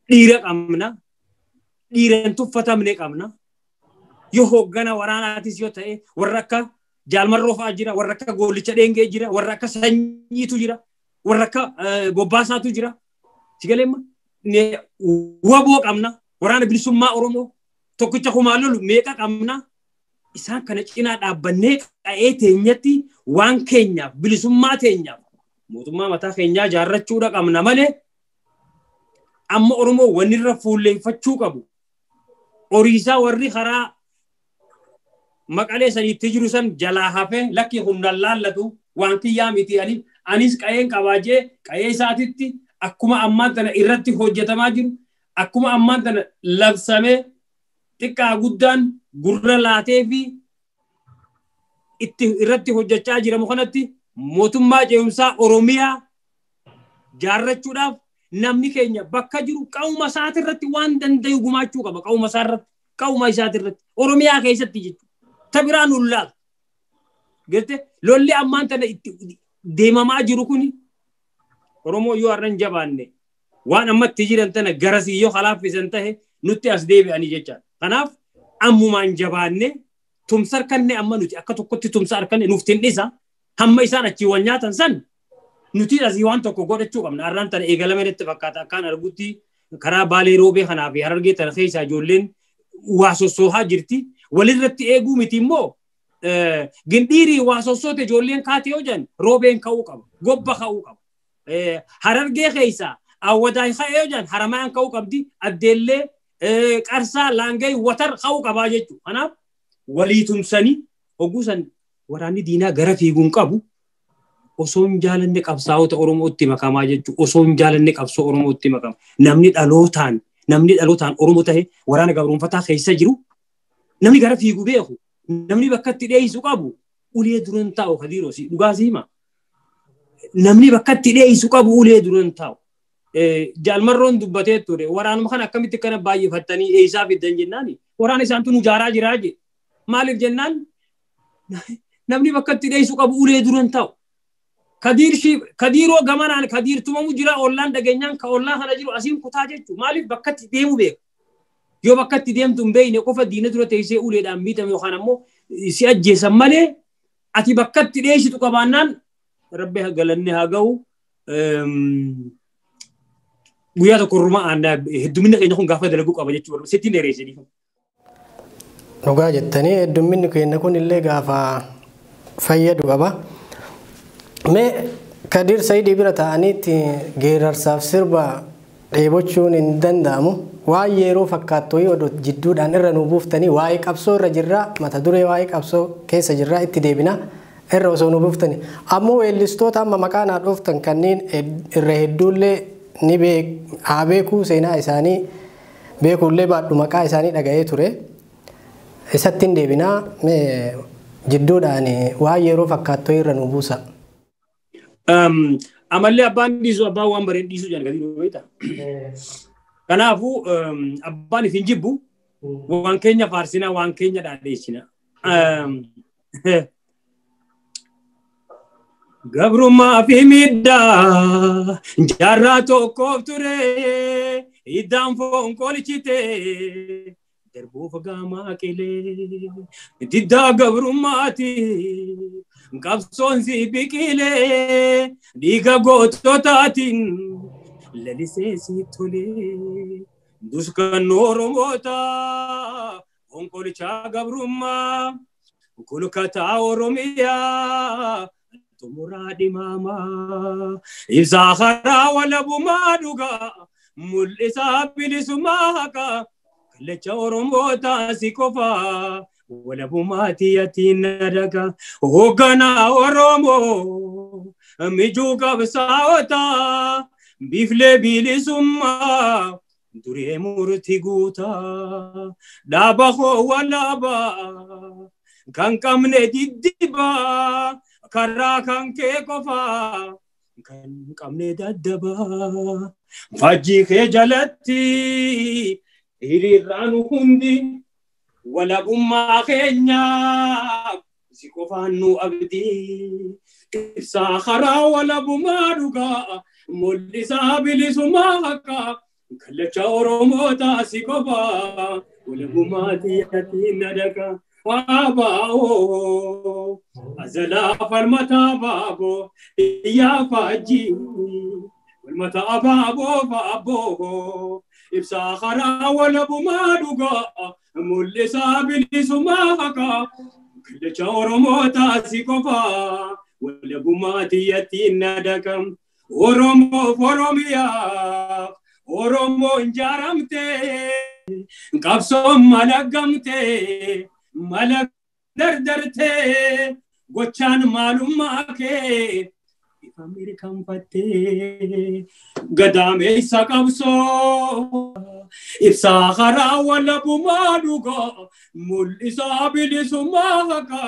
Dhiira qabna dhiiran tuffatamne qabna yoo hoggana waraanaatis yoo ta'e warra akka jaalmarroo fa'aa jira warra akka goolicha dheengee jira warra akka sanyiitu jira warra akka bobbaasaatu jira sigaleemma waboo qabna waraana bilisummaa Oromoo tokkicha kumaa lolu meeqa qabna isaan kana cinaa dhaabbannee qa'ee teenyatti waan keenyaaf bilisummaa teenyaaf mootummaa mataa keenyaa jaarrachuudha qabna malee amma Oromoo wanni irra fuulleeffachuu qabu oriisaa warri karaa maqalee saniitti jiru san jalaa hafee lakki hundaan laallatu waan kiyyaa miti anis qa'een qabaajee qa'ee isaatitti akkuma ammaan tana irratti hojjetamaa jiru akkuma ammaan tana labsamee xiqqaa guddaan gurra laatee fi itti irratti hojjechaa jiramu kanatti mootummaa ce'umsaa Oromiyaa jaarrachuudhaaf namni keenya bakka jiru qauma isaatirratti waan dandayu gumaachuu qaba qauma isaarratti qauma isaatirratti Oromiyaa keessatti jechuudha tabiraan ullaal garte lolli ammaan tana itti deemamaa jiru kuni Oromoo yoo arran jabaanne waan ammatti jiran tana garasii yoo halaafisan tahe nutti as deebi'anii jecha kanaaf ammumaan jabaanne tumsa harkanne amma nuti akka tokkotti tumsa harkanne nuuf tindhisa hamma isaan achi wal nyaatan san nuti asii waan tokko godhachuu qabna arran tana eegalameetti fakkaata akkaan argutti karaa Baalee Roobee kanaa fi Harargee tana keessa ijoolleen waa sossoohaa jirti walirratti eeguu miti immoo gindhiirii waa sossoote ijoolleen kaatee yoo jedhan Roobeen ka'uu qaba gobba ka'uu qaba Harargee keessa awwadaay ka'ee yoo jedhan Haramayaan ka'uu qabdi addeellee qarsaa laangay watar ka'uu qabaa jechuudha kanaaf walii tumsanii hogguusan waraanni diinaa gara fiiguun qabu osoo hin jaalanne qabsaa'ota Oromootti makamaa jechuudha osoo hin jaalanne qabsoo Oromootti makama namni dhalootaan Oromoo ta'e waraana gabroonfataa keessa jiru namni gara fiigu beeku namni bakka itti dheeyisu qabu ulee duran taa'u kadiiroosi dhugaasii hima namni bakka itti dheeyisu qabu ulee duran taa'u jaalmarroon dubbatee ture waraanuma kana akkamitti kana baay'ifattanii eeyisaa fiddan jennaani waraana isaantu nu jaaraa jiraa je maaliif jennaan namni bakka itti dheeyisu qabu ulee duran taa'u kadiiroo gamanaan kadiirtumamu jira ollaan dhageenyaan ka ollaa kana jiru asiin kutaa jechuudha maaliif bakka itti deemu beeku yoo bakka itti deemtu hin beekne qofa diina dura teessee uleedhaan miidhame yookaan ammoo si ajjeesan malee ati bakka itti dheessitu qabaannaan rabbi galanne haa ga'u guyyaa tokko rumaa heddumminni keenya kun gaafa dalaguu qaba jechuudha sittiin dheereessanii. Dhugaa jettanii heddumminni keenya kun illee gaafa fayyadu qaba. Mee Kadir Saidii bira ta'aniitti geerarsaaf sirba dheebochuun hin danda'amu. Waan yeroo fakkaattu yoo jidduudhaan irra nu buuftanii waa'ee qabsoo irra jirraa mata duree waa'ee qabsoo keessa jirraa itti deebina irra osoo nu buuftanii ammoo weellistoota amma maqaa naa dhooftan kanneen irra hedduullee ni haa beekuu seenaa isaanii beekuullee baadhu maqaa isaanii dhaga'ee ture isatti hin deebinaa jidduudhaan waan yeroo fakkaattu irra nu buusa. Amallee abbaan dhiisu abbaan waan bareen dhiisu jedhan gadi beektaa. Kanaafuu abbaan ifin jibbu waan keenya faarsina waan keenya dhaadheessina. Gabrummaa fi midhaa jaarraa tokkoof ture iddaan foon qolichite darbuuf gaamaa qilee diddaa gabrummaati qabsoon si biqilee dhiiga goototaatiin lalisee si tolee duskannoo Oromoota onkolichaa gabrummaa kulkataa Oromiyaa tumuraadi mama ibsaa karaa walabumaa dhugaa mul'isaa bilisummaa haqaa kallacha Oromoota si qofaa walabumaa tiyyatiin nadaga hoogganaa Oromoo mijuu qabsaa'otaa biflee bilisummaa duree murtii guutaa dhaaba koo walaabaa kan qabne diddibaa karaa kan kee qofaa kan qabne daddabaa fajjii kee jalatti hiriiraan hundi walabummaa keenyaa si qofaan nu abdii ibsaa karaa walabummaa dhugaa mul'isaa bilisummaa haqaa kallacha Oromoota si qofaa walabummaa tiyyatiin nadaga Abao azala farmata babo ya faji walmata babo ibsa khara wala bumaduga mulisa bilisuma haka kallacha Oromota sikofa wala bumatiyati nadakam Oromia Oromo njaramte kapsom malagamte malak dardarte gochan malumma ke American fatte gadame sakabso ifsa khara wala bumaduga mul isabilisuma ka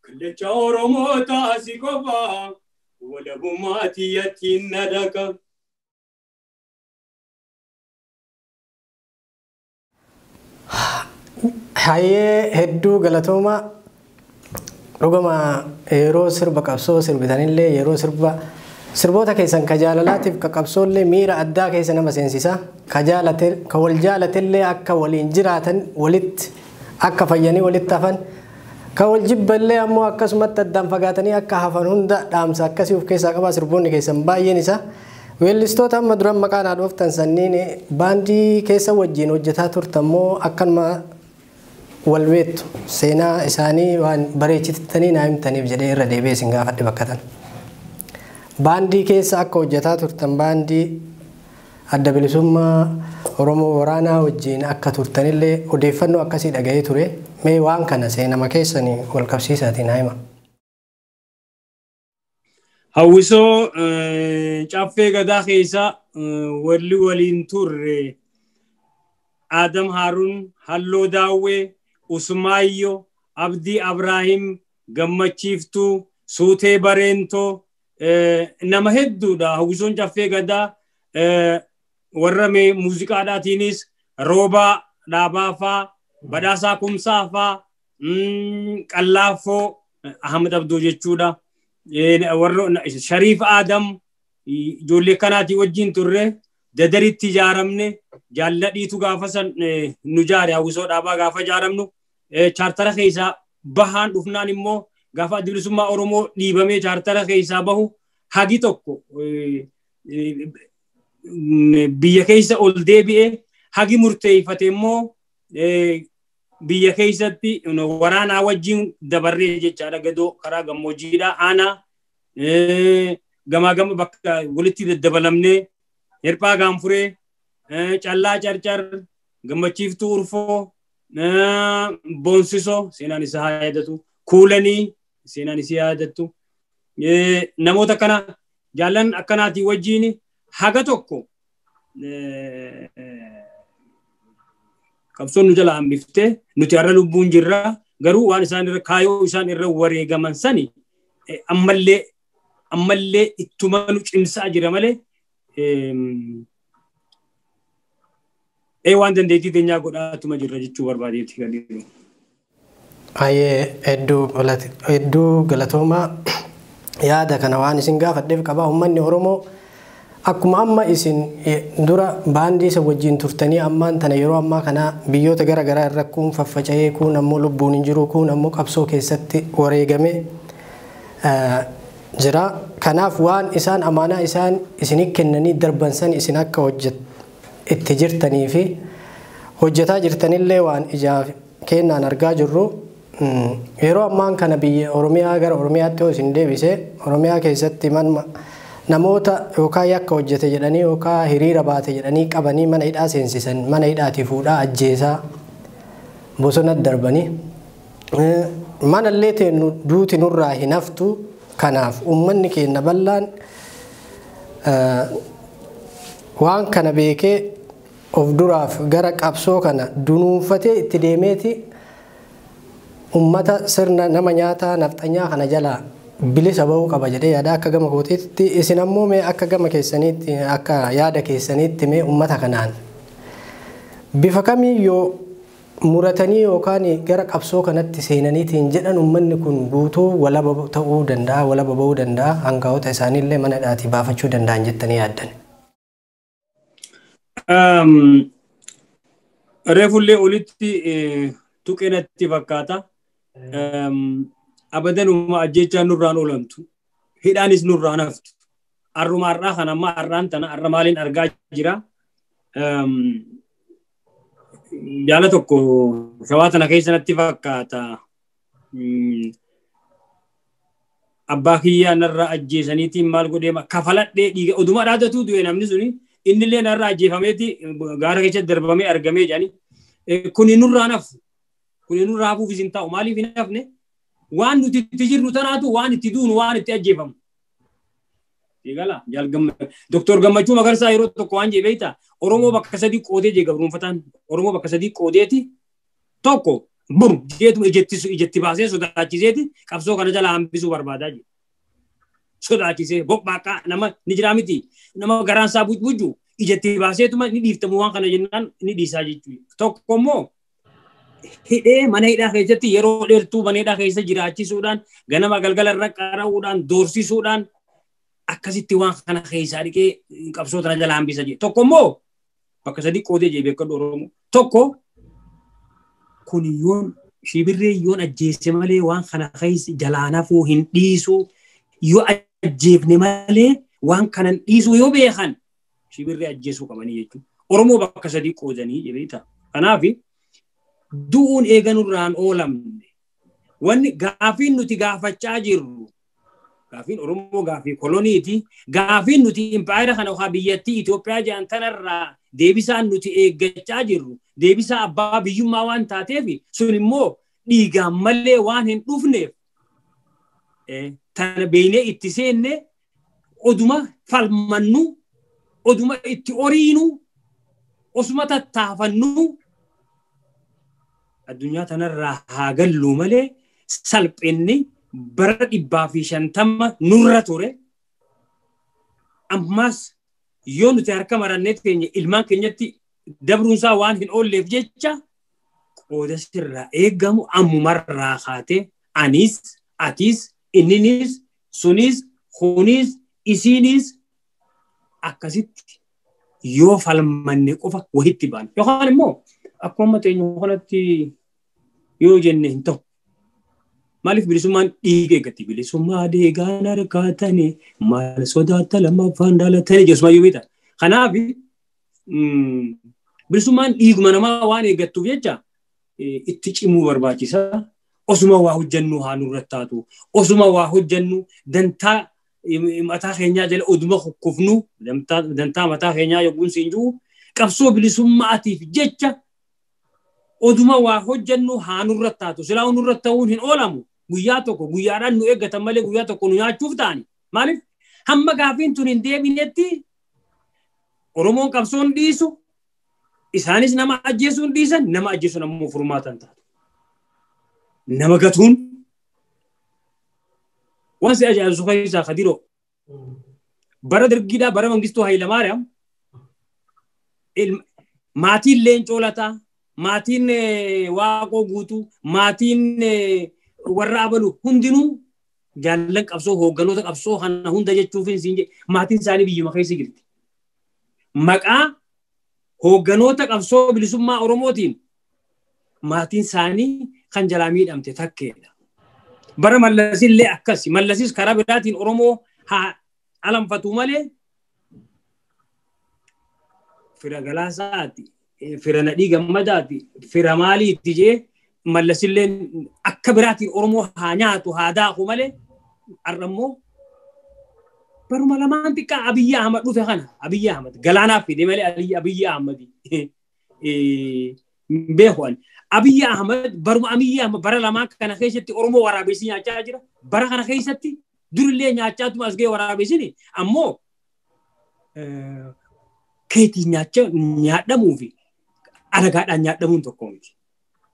kallacha Oromota sikofa wala bumatiyati nadaka Haye hedduu galatooma dhugama yeroo sirba qabsoo sirbitanillee yeroo sirboota keessan ka jaalalaatiif ka qabsoollee miira addaa keessa nama seensisa ka wal jaalatillee akka waliin jiraatan walitti akka fayyanii walitti hafan ka wal jibballee ammoo akkasumatti addaan fagaatanii akka hafan hunda dhaamsa akkasii of keessaa qaba sirboonni keessan baay'een isa weellistoota amma duran maqaan haadhooftan sanniin baandii keessa wajjin hojjetaa turtammoo akkanuma walbeettu seenaa isaanii waan bareechitanii naa himtaniif jedhee irra deebi'ee isin gaafadhe bakkatan. Baandii keessa akka hojjetaa turtan baandii adda bilisummaa Oromoo waraanaa wajjin akka turtanillee odeeffannoo akkasii dhaga'ee ture. Mee waan kana seenama keessanii wal qabsiisaatiin haa hima. Hawwisoo caffee gadaa keessa walli waliin turre Adam Harun Halloo Daawwee Usmaayyo Abdii Abraahim Gammachiiftuu Suutee Bareentoo nama hedduudha hawwisoon caffee gadaa warra muuziqaadhaatiinis Roobaa Dhaabaafaa Badhaasaa Kumsaafaa Qallaafoo Ahmad Abdoo jechuudha warra Shariif Adam ijoollee kanaatii wajjin turre dadaritti ijaaramne jaalladhiitu gaafa san nu jaare hawwisoo dhaabaa gaafa ijaaramnu chaartara keessaa bahaan dhufnaan immoo gaafa bilisummaa Oromoo dhiibamee chaartara keessaa bahu hagi tokko biyya keessa ol deebi'ee hagi murteeffate immoo biyya keessatti waraanaa wajjin dabarree jechaadha gadoo karaa gammoojjiidha aanaa gamaa gama bakka walitti daddabalamnee Hirphaa Gaanfuree Callaa Carcar Gammachiiftuu Urfoo Boonsisoo seenaan isaa yaadatu Kuulanii seenaan isaa yaadatu namoota kana jaallan akkanaatii wajjin haga tokko qabsoon nu jala hambiftee nuti har'a lubbuun jirra garuu waan isaan irra kaayoo isaan irra wareegaman sani ammallee ittuma nu cimsaa jira malee waan dandeettii teenyaa godhaatuma jirra jechuu barbaadeetti kan jiru. Hedduu galatoomaa yaada kana waan isin gaafadheef qaba. Uummanni Oromoo akkuma amma isin dura baandii isa wajjin turtanii ammaan tana yeroo ammaa kana biyyoota gara garaa irra kuun faffaca'ee kuun ammoo lubbuun hin jiru kuun ammoo qabsoo keessatti wareegamee jira. Kanaaf waan isaan amaanaa isaan isinii kennanii darban san isin akka itti jirtanii fi hojjetaa jirtanillee waan ijaaf kennaan argaa jirru. Yeroo ammaan kana biyya Oromiyaa gara Oromiyaatti isin deebisee Oromiyaa keessatti namoota yookaan yakka hojjete jedhanii yookaan hiriira baate jedhanii qabanii mana hidhaa seensisan mana hidhaatti fuudhaa ajjeesaa bosona darbanii manallee teennu duuti nurraa hin haftu. Kanaaf uummanni keenya bal'aan waan kana beekee of duraaf gara qabsoo kana dunuunfatee itti deemeeti ummata sirna nama nyaataa nafxanyaa kana jalaa bilisa bahuu qaba jedhee yaada akka gama kootiitti. Isin ammoo mee akka gama keessaniitti akka yaada keessaniitti mee ummata kanaan bifa kamiiyyuu muratanii yookaan gara qabsoo kanatti seenaniitiin jedhan uummanni kun guutuu walaba ta'uu danda'a, walaba bahuu danda'a, hangafoota isaaniillee mana hidhaatii baafachuu danda'an jettanii yaaddan? Reefullee olitti tuqeenatti fakkaata. Abadanuma ajjechaan nurraan oolantu. Hidhaanis nurraan haftu. Arruma har'aa kan amma har'aan tana har'a maaliin argaa jira. Jaala tokko shawaa tana keessatti fakkaata. Abbaa kiyyaa narraa ajjeesaniitiin maal godhee kafaladhee dhiiga oduma dhaadatu du'e namni suni innillee narraa ajjeefameeti gaara keessatti darbamee argamee jedhani. Kuni nurraan hafu. Kuni nurraa hafuuf isin ta'u maaliif hin hafne? Waan nuti itti jirru tanaatu waan itti duunu waan itti ajjeefamu. Eegala Dr. Gammachuu Magarsaa yeroo tokko waan jedhe beektaa Oromoo bakka sadii qoodee jee gabruunfataan Oromoo bakka sadii qoodeeti tokko bum jeetuma ijatti baasee sodaachiseeti qabsoo kana jala hambisuu barbaadaa jee. Sodaachisee boqqaaqaa nama ni jiraa miti nama garaan isaa bujju ijatti baaseetuma ni dhiiftamu waan kana jennaan ni dhiisaa jechuudha. Tokko immoo hidhee mana hidhaa keessatti yeroo dheertuu mana hidhaa keessa jiraachisuudhaan ganama galgala irra qara'uudhaan doorsisuudhaan akkasitti waan kana keessaa dhiqee qabsoo tana jala hambisa jee. Tokko immoo bakka sadii qoodee jee beekadhu Oromoo. Tokko kun yoon shibirree yoon ajjeese malee waan kana keessa jalaan hafuu hin dhiisu yoo ajjeefne malee waan kanan dhiisu yoo beekan shibirree ajjeesuu qabanii jechuudha. Oromoo bakka sadii qoodanii jee beektaa. Kanaaf du'uun eeganurraan oolamne wanni gaafiin nuti gaafachaa jirru gaafiin Oromoo gaafii koloniiti gaafiin nuti impaayera kana ohaa biyyattii Itoophiyaa jedhan tanarraa deebisaan nuti eeggachaa jirru deebisaa abbaa biyyummaa waan taateef sun immoo dhiigaan malee waan hin dhufneef tana beeynee itti seenne oduma falmannu oduma itti oriinu osuma tattaafannu addunyaa tanarraa haa gallu malee salphinni bara 150 nurra ture. Ammas yoo nuti harka marannee keenya ilmaan keenyatti dabruunsaa waan hin oolleef jecha qooda sirraa eeggamu ammumarraa kaatee anis atis inninis sunis kunis isinis akkasitti yoo falmanne qofa wahitti baana. Yookaan immoo akkuma teenyu kanatti yoo jenne hin ta'u. Maaliif bilisummaan dhiiga eeggatti bilisummaa deegaan harkaatanii maal sodaata lammaffaan dhaalatanii jechuudha yoo beekta. Kanaaf bilisummaan dhiiguma namaa waan eeggattuuf jecha itti cimuu barbaachisa. Osuma waa hojjennu haa nurratti taatu. Osuma waa hojjennu dantaa mataa keenyaa jala oduma kukkufnu dantaa mataa keenyaa yogguun siin jiru qabsoo bilisummaatiif jecha oduma waa hojjennu haa nurratti taatu. Silaa nurratti ta'uun hin oolamu. Guyyaa tokko guyyaadhaan nu eeggatan malee guyyaa tokko nu nyaachuuf ta'ani. Maaliif hamma gaafiin tun hin deebinetti Oromoon qabsoon dhiisu isaanis nama ajjeesuun dhiisan nama ajjeesuun ammoo furmaatan taatu. Nama gatuun waan si ajaa'ibu keessaa Kadiroo bara Dargiidhaa bara Mangistuu Hayilamaariyaam maatiin leencoo lataa maatiin waaqoo guutuu maatiin warra abalu hundinuu jaallan qabsoo hoogganoota qabsoo kana hunda jechuufin siin jedhe maatiin isaanii biyyuma keessa jirti. Maqaa hoogganoota qabsoo bilisummaa Oromootiin maatiin isaanii kan jalaa miidhamte takkeedha. Bara Mallasillee akkasi. Mallasis karaa biraatiin Oromoo haa alanfatu malee fira galaasaati, fira nadhii gammadaati, fira maaliitti jee Mallasillee akka biraatiin Oromoo haa nyaatu haa daaku malee arrammoo baruma lamaan xiqqaa Abiyyi Ahmad dhufe kana Abiyyi Ahmad galaanaaf fide malee Abiyyi Ahmad beekuun Abiyyi Ahmad baruma Abiyyi Ahmad bara lamaan kana keessatti Oromoo waraabessi nyaachaa jira. Bara kana keessatti durillee nyaachaatuma as ga'e waraabessini ammoo keetii nyaadhamuu fi alagaadhaan nyaadhamuun tokko miti.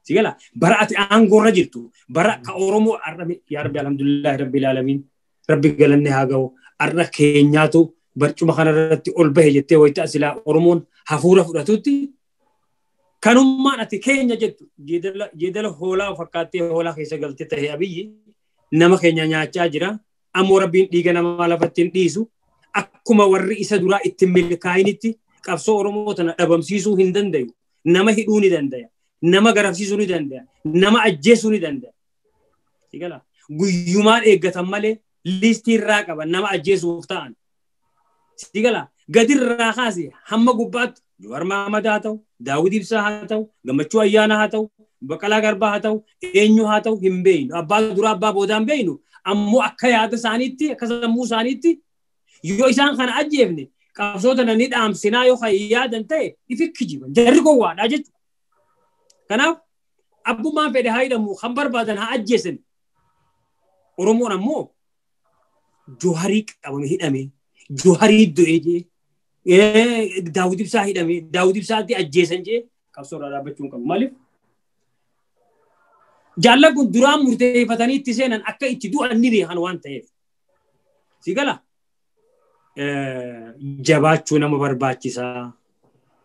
Sigala bara ati aangoorra jirtu bara ka Oromoo arrame yaa Rabbi alhamdulillah rabbil alamin rabbi galanne haa ga'u arra keenyaatu barcuma kanarratti ol bahe jettee wayita silaa Oromoon hafuura fudhatutti kanummaan ati keenya jettu jeedala hoolaa fakkaattee hoolaa keessa galte ta'e Abiyyi nama keenya nyaachaa jira ammoo rabbiin dhiiga namaa lafatti hin dhiisu akkuma warri isa duraa ittiin milkaa'initti qabsoo Oromoo tana dhabamsiisuu hin dandayu. Nama hidhuu ni dandaya. Nama garafsiisuu ni dandaya. Nama ajjeesuu ni dandaya. Sigala guyyumaan eeggatan malee liistii irraa qaban nama ajjeesuuf ta'an. Sigala gadirraa kaase hamma gubbaatti Jawaar Mahmad haa ta'u, Daawud Ibsaa haa ta'u, Gammachuu Ayyaanaa haa ta'u, Baqqalaa Garbaa haa ta'u, eenyu haa ta'u hin beeynu. Abbaa duraa abbaa boodaan beeynu. Ammoo akka yaada isaaniitti akka sammuu isaaniitti yoo isaan kana ajjeefne qabsoota ni dhaamsinaa yoo kan yaadan ta'e ifikki jiban jarri gowwaadhaa jechuudha. Kanaaf abbummaan fedhe haa hidhamu kan barbaadan haa ajjeesan. Oromoon ammoo Jawaarii qabame hidhame Jawaarii du'ee jee Daawud Ibsaa hidhame Daawud Ibsaatti ajjeesan jee qabsoorraa dhaabbachuu hin qabu. Maaliif? Jaallan kun duraan murteeffatanii itti seenan akka itti du'an ni beekan waan ta'eef. Sigala jabaachuu nama barbaachisaa.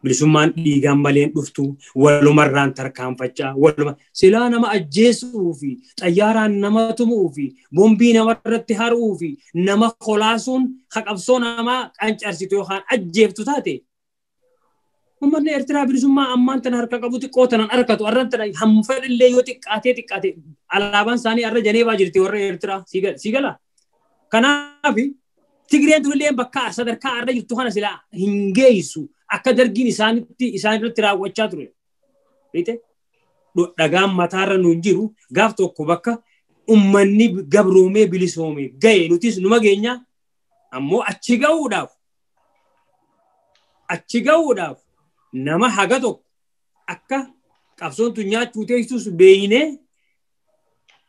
Bilisummaan dhiigaan malee dhuftu walumarraan tarkaanfachaa waluma silaa nama ajjeesuu fi xayyaaraan nama tumuu fi bombii namarratti haruu fi nama kolaasuun haqabsoo namaa qancarsitu yookaan ajjeeftu taate. Uummanni Eertiraa bilisummaa ammaan tana harka qabu xiqqoo tanan harkatu arran tana hamfadhillee yoo xiqqaate alaabaan isaanii arra Janeevaa jirti warra Eertiraa sigala. Kanaaf Tigreen durillee bakka sadarkaa arra jirtu kana silaa hin geessu. Akka dargiin isaanirratti raawwachaa ture. Dhagaan mataarra nuun jiru gaaf tokko bakka uummanni gabroomee bilisoomee ga'e nutis numa geenyaa ammoo achi ga'uudhaaf nama haga tokko akka qabsoon tun nyaachuu teessus beeyinee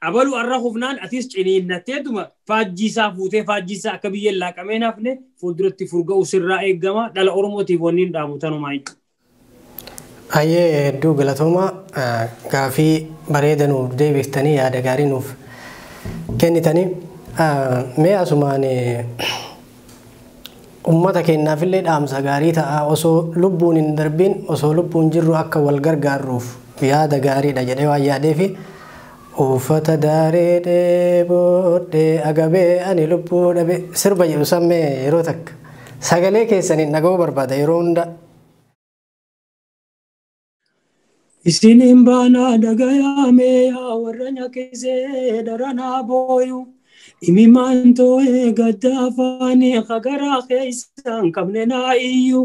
abalu arra hufnaan atis ciniinnatteetuma faajjiisaa fuutee faajjiisaa akka biyyeen laaqamee nafne fuulduratti furga'u sirraa eegama dhala Oromootiif wanni hin dhaamu tanumaa jechuudha. Ayyee hedduu galatooma gaafii bareeda nuuf deebiftanii yaada gaarii nuuf kennitanii mee asumaan ummata keenyaafillee dhaamsa gaarii ta'a osoo lubbuun hin darbin osoo lubbuun jirru akka wal gargaarruuf yaada gaariidha jedhee waan yaadeefi uffata daaree dheeboodhee agabee ani lubbuu dhabe sirba jedhu sammee yeroo takka sagalee keessaniin dhaga'uu barbaada yeroo hunda. Isiniin baanaa dhagayaamee yaa warra nyakisee daranaa booyu imimaan too'ee gadda afaanii hagaraa keessaan qabne naa iyyu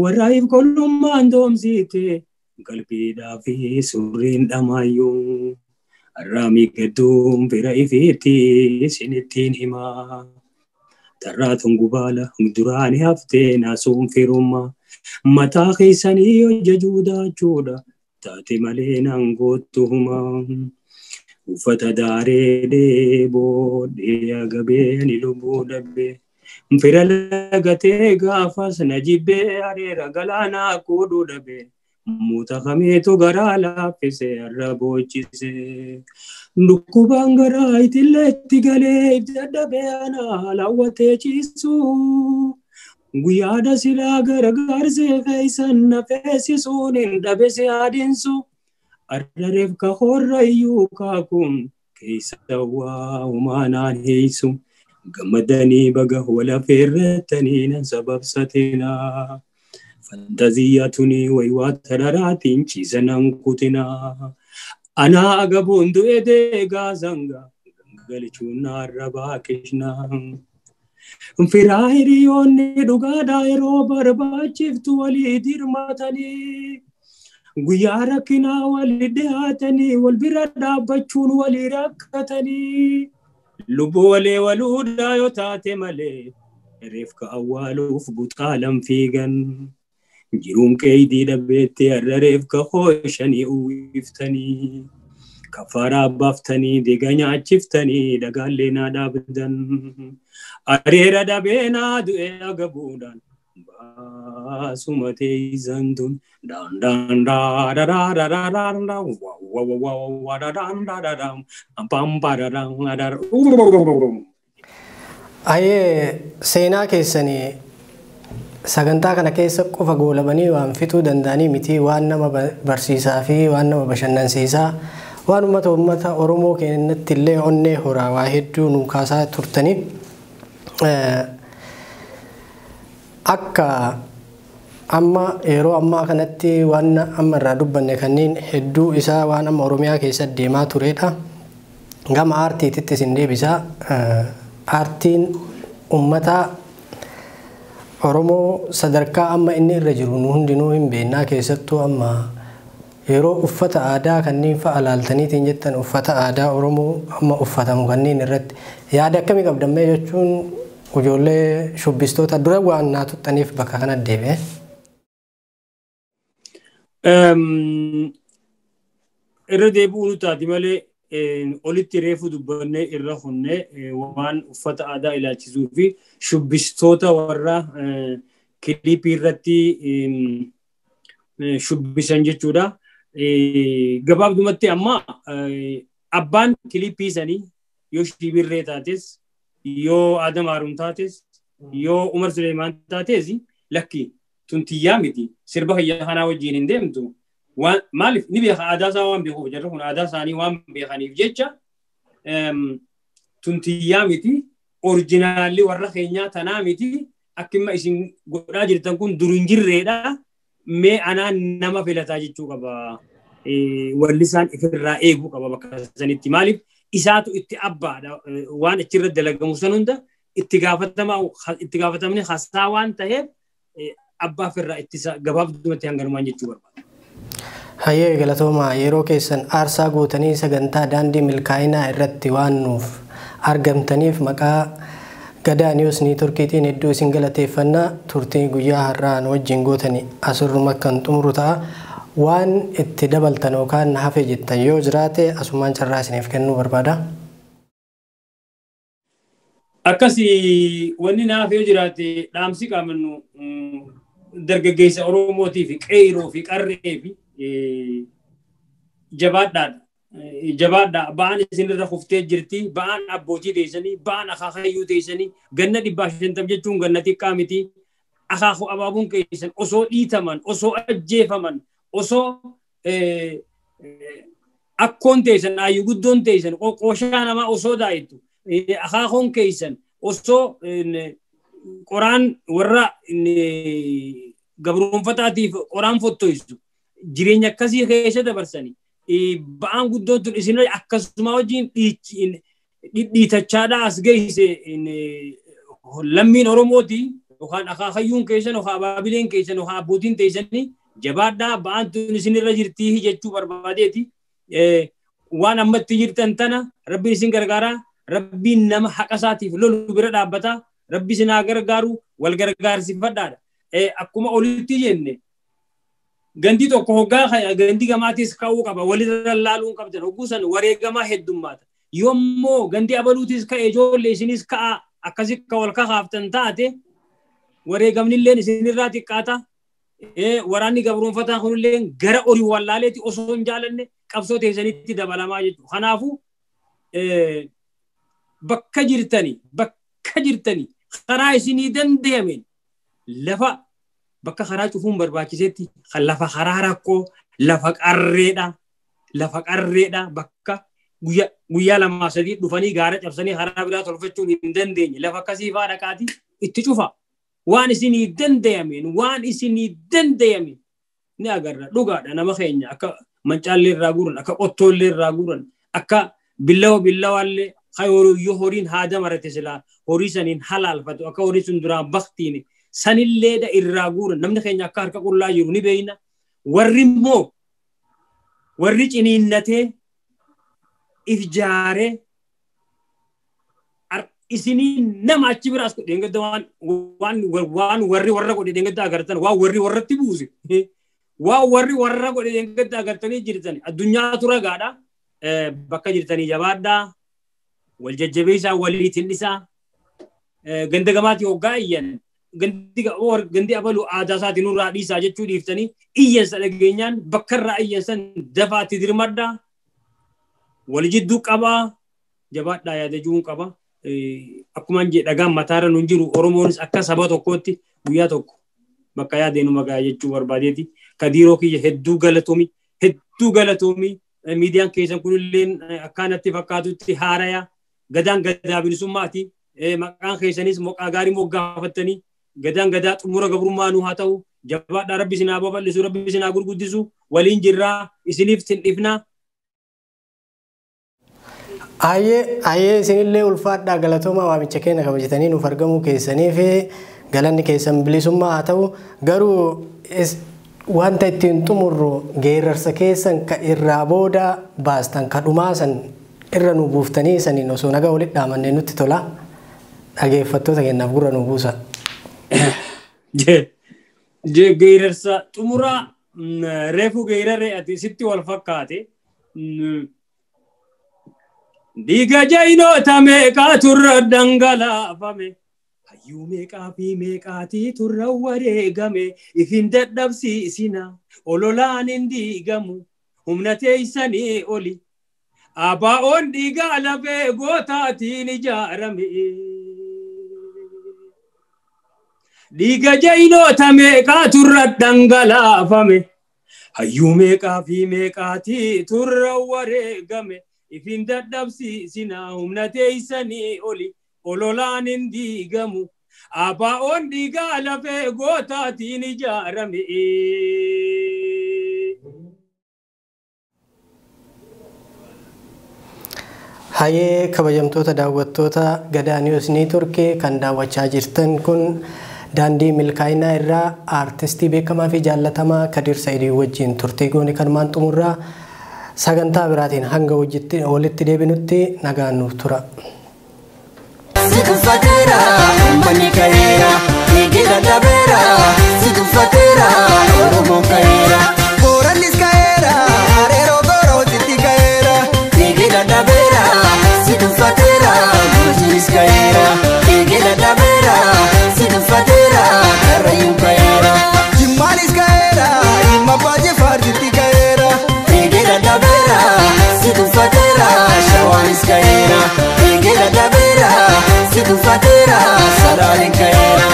warraayif kollummaan doomsiite qalbiidhaa fi surriin dhamaayyuu. Arrami gedduun bira ifeetti isinittiin himaa. Tarraatuun gubaala duraanii haftee naasuun firummaa. Mataa keessanii hojjechuu daachuudha. Taate malee naan goottu humaa. Uffata daaree dheeboodhee agabee ani lubbuu dhabbee. Fira lagatee gaafas na jibbee areera galaanaa kooduu dhabee. Muta kameetu garaa laaffisee irra boochise. Dhukkubaan garaa itilleetti galee dadhabee ana laawwatee ciisu. Guyyaada silaa gargaarsee keessan nafeessisuun hin dhabe si adeemsu. Arrareef ka horrayyuu kaakuun keessa waa humaanaan heessu. Gammadanii baga wala feerrettanii nan sababsatinaa. Fantaziyyaa tuni waywaa tararaatiin ciisanan kutinaa. Anaa agabuun du'e deegaa zanga galchuun arrabaa kishnaa. Firaa hiriyoonni dhugaadhaa yeroo barbaachiftu walii dirmatanii. Guyyaa rakkinaa walii dhiyaatanii wal bira dhaabbachuun walii rakkatanii. Lubbuu walee waluudhaa yoo taate malee reefka awwaaluuf buxaalan fiigan. Jiruun qeeyidii dhabeettee har'a reefka hooshanii uwwiftanii. Kafaraa baaftanii deega nyaachiftanii dhagaallee naa dhaabdan. Areera dhabeenaa du'e agabuudhaan baasuma teeysan tun daan Ayee seenaa keessanii sagantaa kana keessa qofa goolabanii waan fixuu danda'anii miti waan nama barsiisaa fi waan nama bashannansiisaa waan uummata Oromoo keenyatti illee onnee horaa waa hedduu nu kaasaa turtanii akka amma yeroo ammaa kanatti waan amma irraa dubbanne kanneen hedduu isaa waan amma Oromiyaa keessa deemaa turedha. Gama aartiitti isin deebisaa aartiin uummata Oromoo sadarkaa amma inni irra jiru nu hundinuu hin beeknaa keessattuu amma yeroo uffata aadaa kanneen fa'a laaltaniitiin jettan uffata aadaa Oromoo amma uffatamu kanneen irratti yaada akkamii qabdammee jechuun ijoollee shubbistoota dura waan naa tuttaniif bakka kana deebi'e. Irra deebi'uun taati malee olitti reefu dubbannee irra hunnee waan uffata aadaa ilaalchisuu fi shubbistoota warra kiliipii irratti shubbisan jechuudha. Gabaabdumatti amma abbaan kiliipii sanii yoo Shibirree taates yoo Adam Haruun taates yoo Umar Suleemaan taates lakki tuntiyyaa miti sirba fayyaa kanaa wajjin hin deemtu. Maaliif ni beeka aadaa isaa waan beekuuf jarri kun aadaa isaanii waan beekaniif jecha tuntiyyaa miti orijinaalli warra keenyaa tanaa miti akkuma isin godhaa jirtan kun dur hin jirreedha. Mee anaa nama filataa jechuu qaba. Wallisaan ifirraa eeguu qaba bakka sanitti. Maaliif isaatu itti abbaadha waan achirra dalagamu san hunda itti gaafatamni hasaa waan ta'eef abbaa firraa ittisa gabaabdumatti hanganumaan jechuu barbaada. Hayyee galatooma yeroo keessan aarsaa gootanii sagantaa daandii milkaa'inaa irratti waan nuuf argamtaniif maqaa Gadaa News Networkiitiin hedduu isin galateeffannaa turtii guyyaa har'aan wajjin gootanii asirruma kan xumuru ta'a waan itti dabaltan yookaan hafe jettan yoo jiraate asumaan carraa isiniif kennuu barbaada. Akkasii wanni naaf yoo jiraate dhaamsi qaamannu dargaggeessa Oromootii fi qeeroo fi qarree fi jabaadhaadha. Jabaadhaa ba'aan isinirra kuftee jirti ba'aan abbootii teessanii ba'aan akaakayyuu teessanii ganna 150 jechuun ganna xiqqaa miti akaakuu abaabuun keessan osoo dhiitaman osoo ajjeefaman osoo akkoon teessan ayyuu guddoon teessan qooshaa namaa osoo daa'ittu akaakoon keessan osoo qoraan warra gabruunfataatiif qoraan fottoysu jireenya akkasii keessa dabarsanii ba'aan guddoon tun isin akkasuma wajjin dhiitachaadhaa as geesse lammiin Oromooti yookaan akaakayyuun keessan yookaan abaabileen keessan yookaan abbootiin teessanii jabaadhaa ba'aan tun isinirra jirtii jechuu barbaadeeti. Waan ammatti jirtan tana rabbiin isin gargaaraa rabbiin nama haqa isaatiif lolu bira dhaabbataa rabbi isin haa gargaaru wal gargaarsifadhaadha. Akkuma olitti jenne gandi tokko hoggaa gandi gamaatis ka'uu qaba walirra laaluun qabdan hogguu san wareegamaa heddummaata yoommoo gandi abaluutis ka'e ijoollee isinis ka'a akkasi ka wal kakaaftan taate wareegamnilleen isinirraa xiqqaata waraanni gabruunfataa kunillee gara orii wallaaleeti osoo hin jaalanne qabsoo teessanitti dabalamaa jechuudha. Kanaafuu bakka jirtanii karaa isinii danda'ameen lafa bakka karaa cufuun barbaachisetti lafa karaa rakkoo lafa qarreedha bakka guyyaa lamaa sadii dhufanii gaara cabsanii karaa biraa tolfachuun hin dandeenye lafa akkasii fa'aa dhaqaati itti cufa waan isinii dandayameen ni agarra dhugaadha nama keenya akka mancaallee irraa guuran akka qottollee irraa guuran akka billawallee yoo horiin haada marate silaa horii saniin halaalfatu akka horii sun duraan baktiine sanillee da irraa guuran namni keenya akka harka qullaa jiru ni beeyna warri immoo warri ciniinnatee if jaaree isinii nama achi biraas godheen gadda waan warri warra godheen gadda agartan waan warri warratti buuse waan warri warra godheen gadda agartanii jirtan addunyaa turagaadha bakka jirtanii jabaadhaa wal jajjabeessaa waliitiin isaa ganda gamaatii hoggaa iyyan gandi abalu aadaa isaatiin nurraa dhiisaa jechuu dhiiftanii iyyansa dhageenyaan bakka irraa iyyansan dafaatti dirmadhaa wal jidduu qabaa jabaadhaa yaadajuun qaba akkumaan jedhagaan mataarra nun jiru oromoonis akka saba tokkootti guyyaa tokko bakka yaadeenu magaa jechuu barbaadeeti kadiiroo kiyya hedduu galatoomi miidiyaan keessan kunillee akkaanatti fakkaatutti haaraya gadaan gadaa bilisummaati maqaan keessanis moqaa gaarii moggaafattanii gadaan gadaa xumura gabrummaanuu haa ta'u jabaadhaa rabbi isinaa babal'isu rabbi isinaa gurguddisu waliin jirraa isiniif tindhifnaa. Ayyee isinillee ulfaadhaa galatooma waamicha keenya kabajatanii nuuf argamuu keessanii fi galanni keessan bilisummaa haa ta'u garuu wanta ittiin xumurru geerarsa keessan ka irraa booda baastan ka dhumaasan irra nu buuftanii saniin osoo nagaa walitti dhaamannee nutti tola dhageeffattoota keenyaaf gurra nu buusa. Geerarsa xumuraa reefu geeraree ati sitti wal fakkaate dhiiga jaynoota meeqaa turra dhangalaafame hayyuu meeqaa fi meeqaatii turra wareegame ifin dadhabsiisina ololaan hin diigamu humna teessanii oli abaa'oon dhiigaa lafee gootaatiin ijaarame dhiiga jaynoota meeqaa turra dhangalaafame hayyuu meeqaa fi meeqaatii turra wareegame ifin dadhabsiisina humna teessanii oli ololaan hin diigamu abaa'oon dhiigaa lafee gootaatiin ijaarame. Hayyee kabajamtoota daawwattoota Gadaa Niwus Neetworkii kan daawwachaa jirtan kun daandii milkaa'inaa irraa aartistii beekamaa fi jaallatamaa Kadir Saidii wajjin turtii goone kanumaan xumurraa sagantaa biraatiin hanga walitti deebinutti nagaan nuuf tura. Situfatera, umbani kaera, nigira dabera. Situfatera, oromo kaera, boranis kaera, arero goro titi kaera, nigira dabera. Situfatera, bujinis kaera, nigira dabera. Situfatera, karayun kaera, jimanis kaera, imabaje fartiti kaera, nigira dabera. Situfatera, shawanis kaera, nigira dabera. Situfatera, salarin kaera.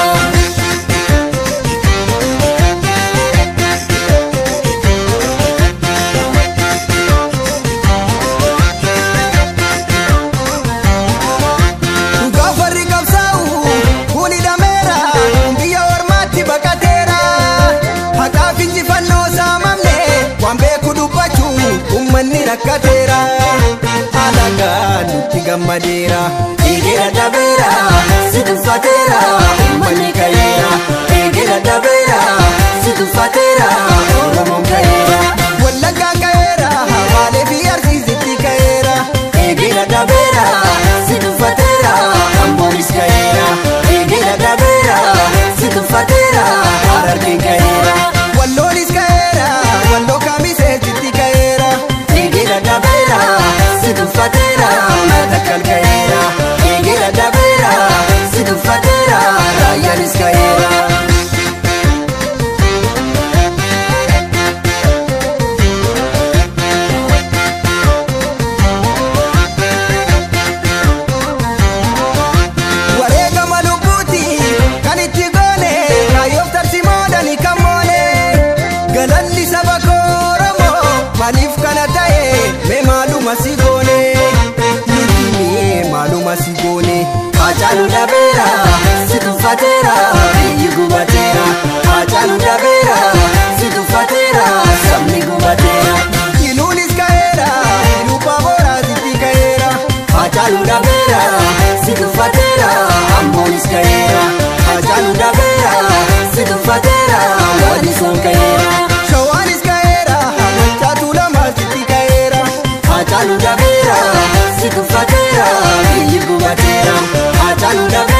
Gafari kapsau, kuni damera, biya ormati bakatera. Haka finji fanno samamne, wambe kudupachu, ummanni rakatera. Alaga nuti gammadera. Nigira dabera, situfatera, umbani kaera. Nigira dabera, situfatera, oromo kaera. Wallaga kaera, wale fi arsiziti kaera. Nigira dabera, situfatera, amboris kaera. Nigira dabera, situfatera, harargin kaera. Wallonis kaera, wallo kamise jiti kaera. Nigira dabera, situfatera, matakal kaera. Nigira dabera, situfatera, rayanis kaera. Warega malubuti, kaniti gone, dabeera si tuffateera wani son kaeera shawaanis kaeera hachaatu lama sitti kaeera hachaatu dabeera si tuffateera biyyi gubateera hachaatu dabeera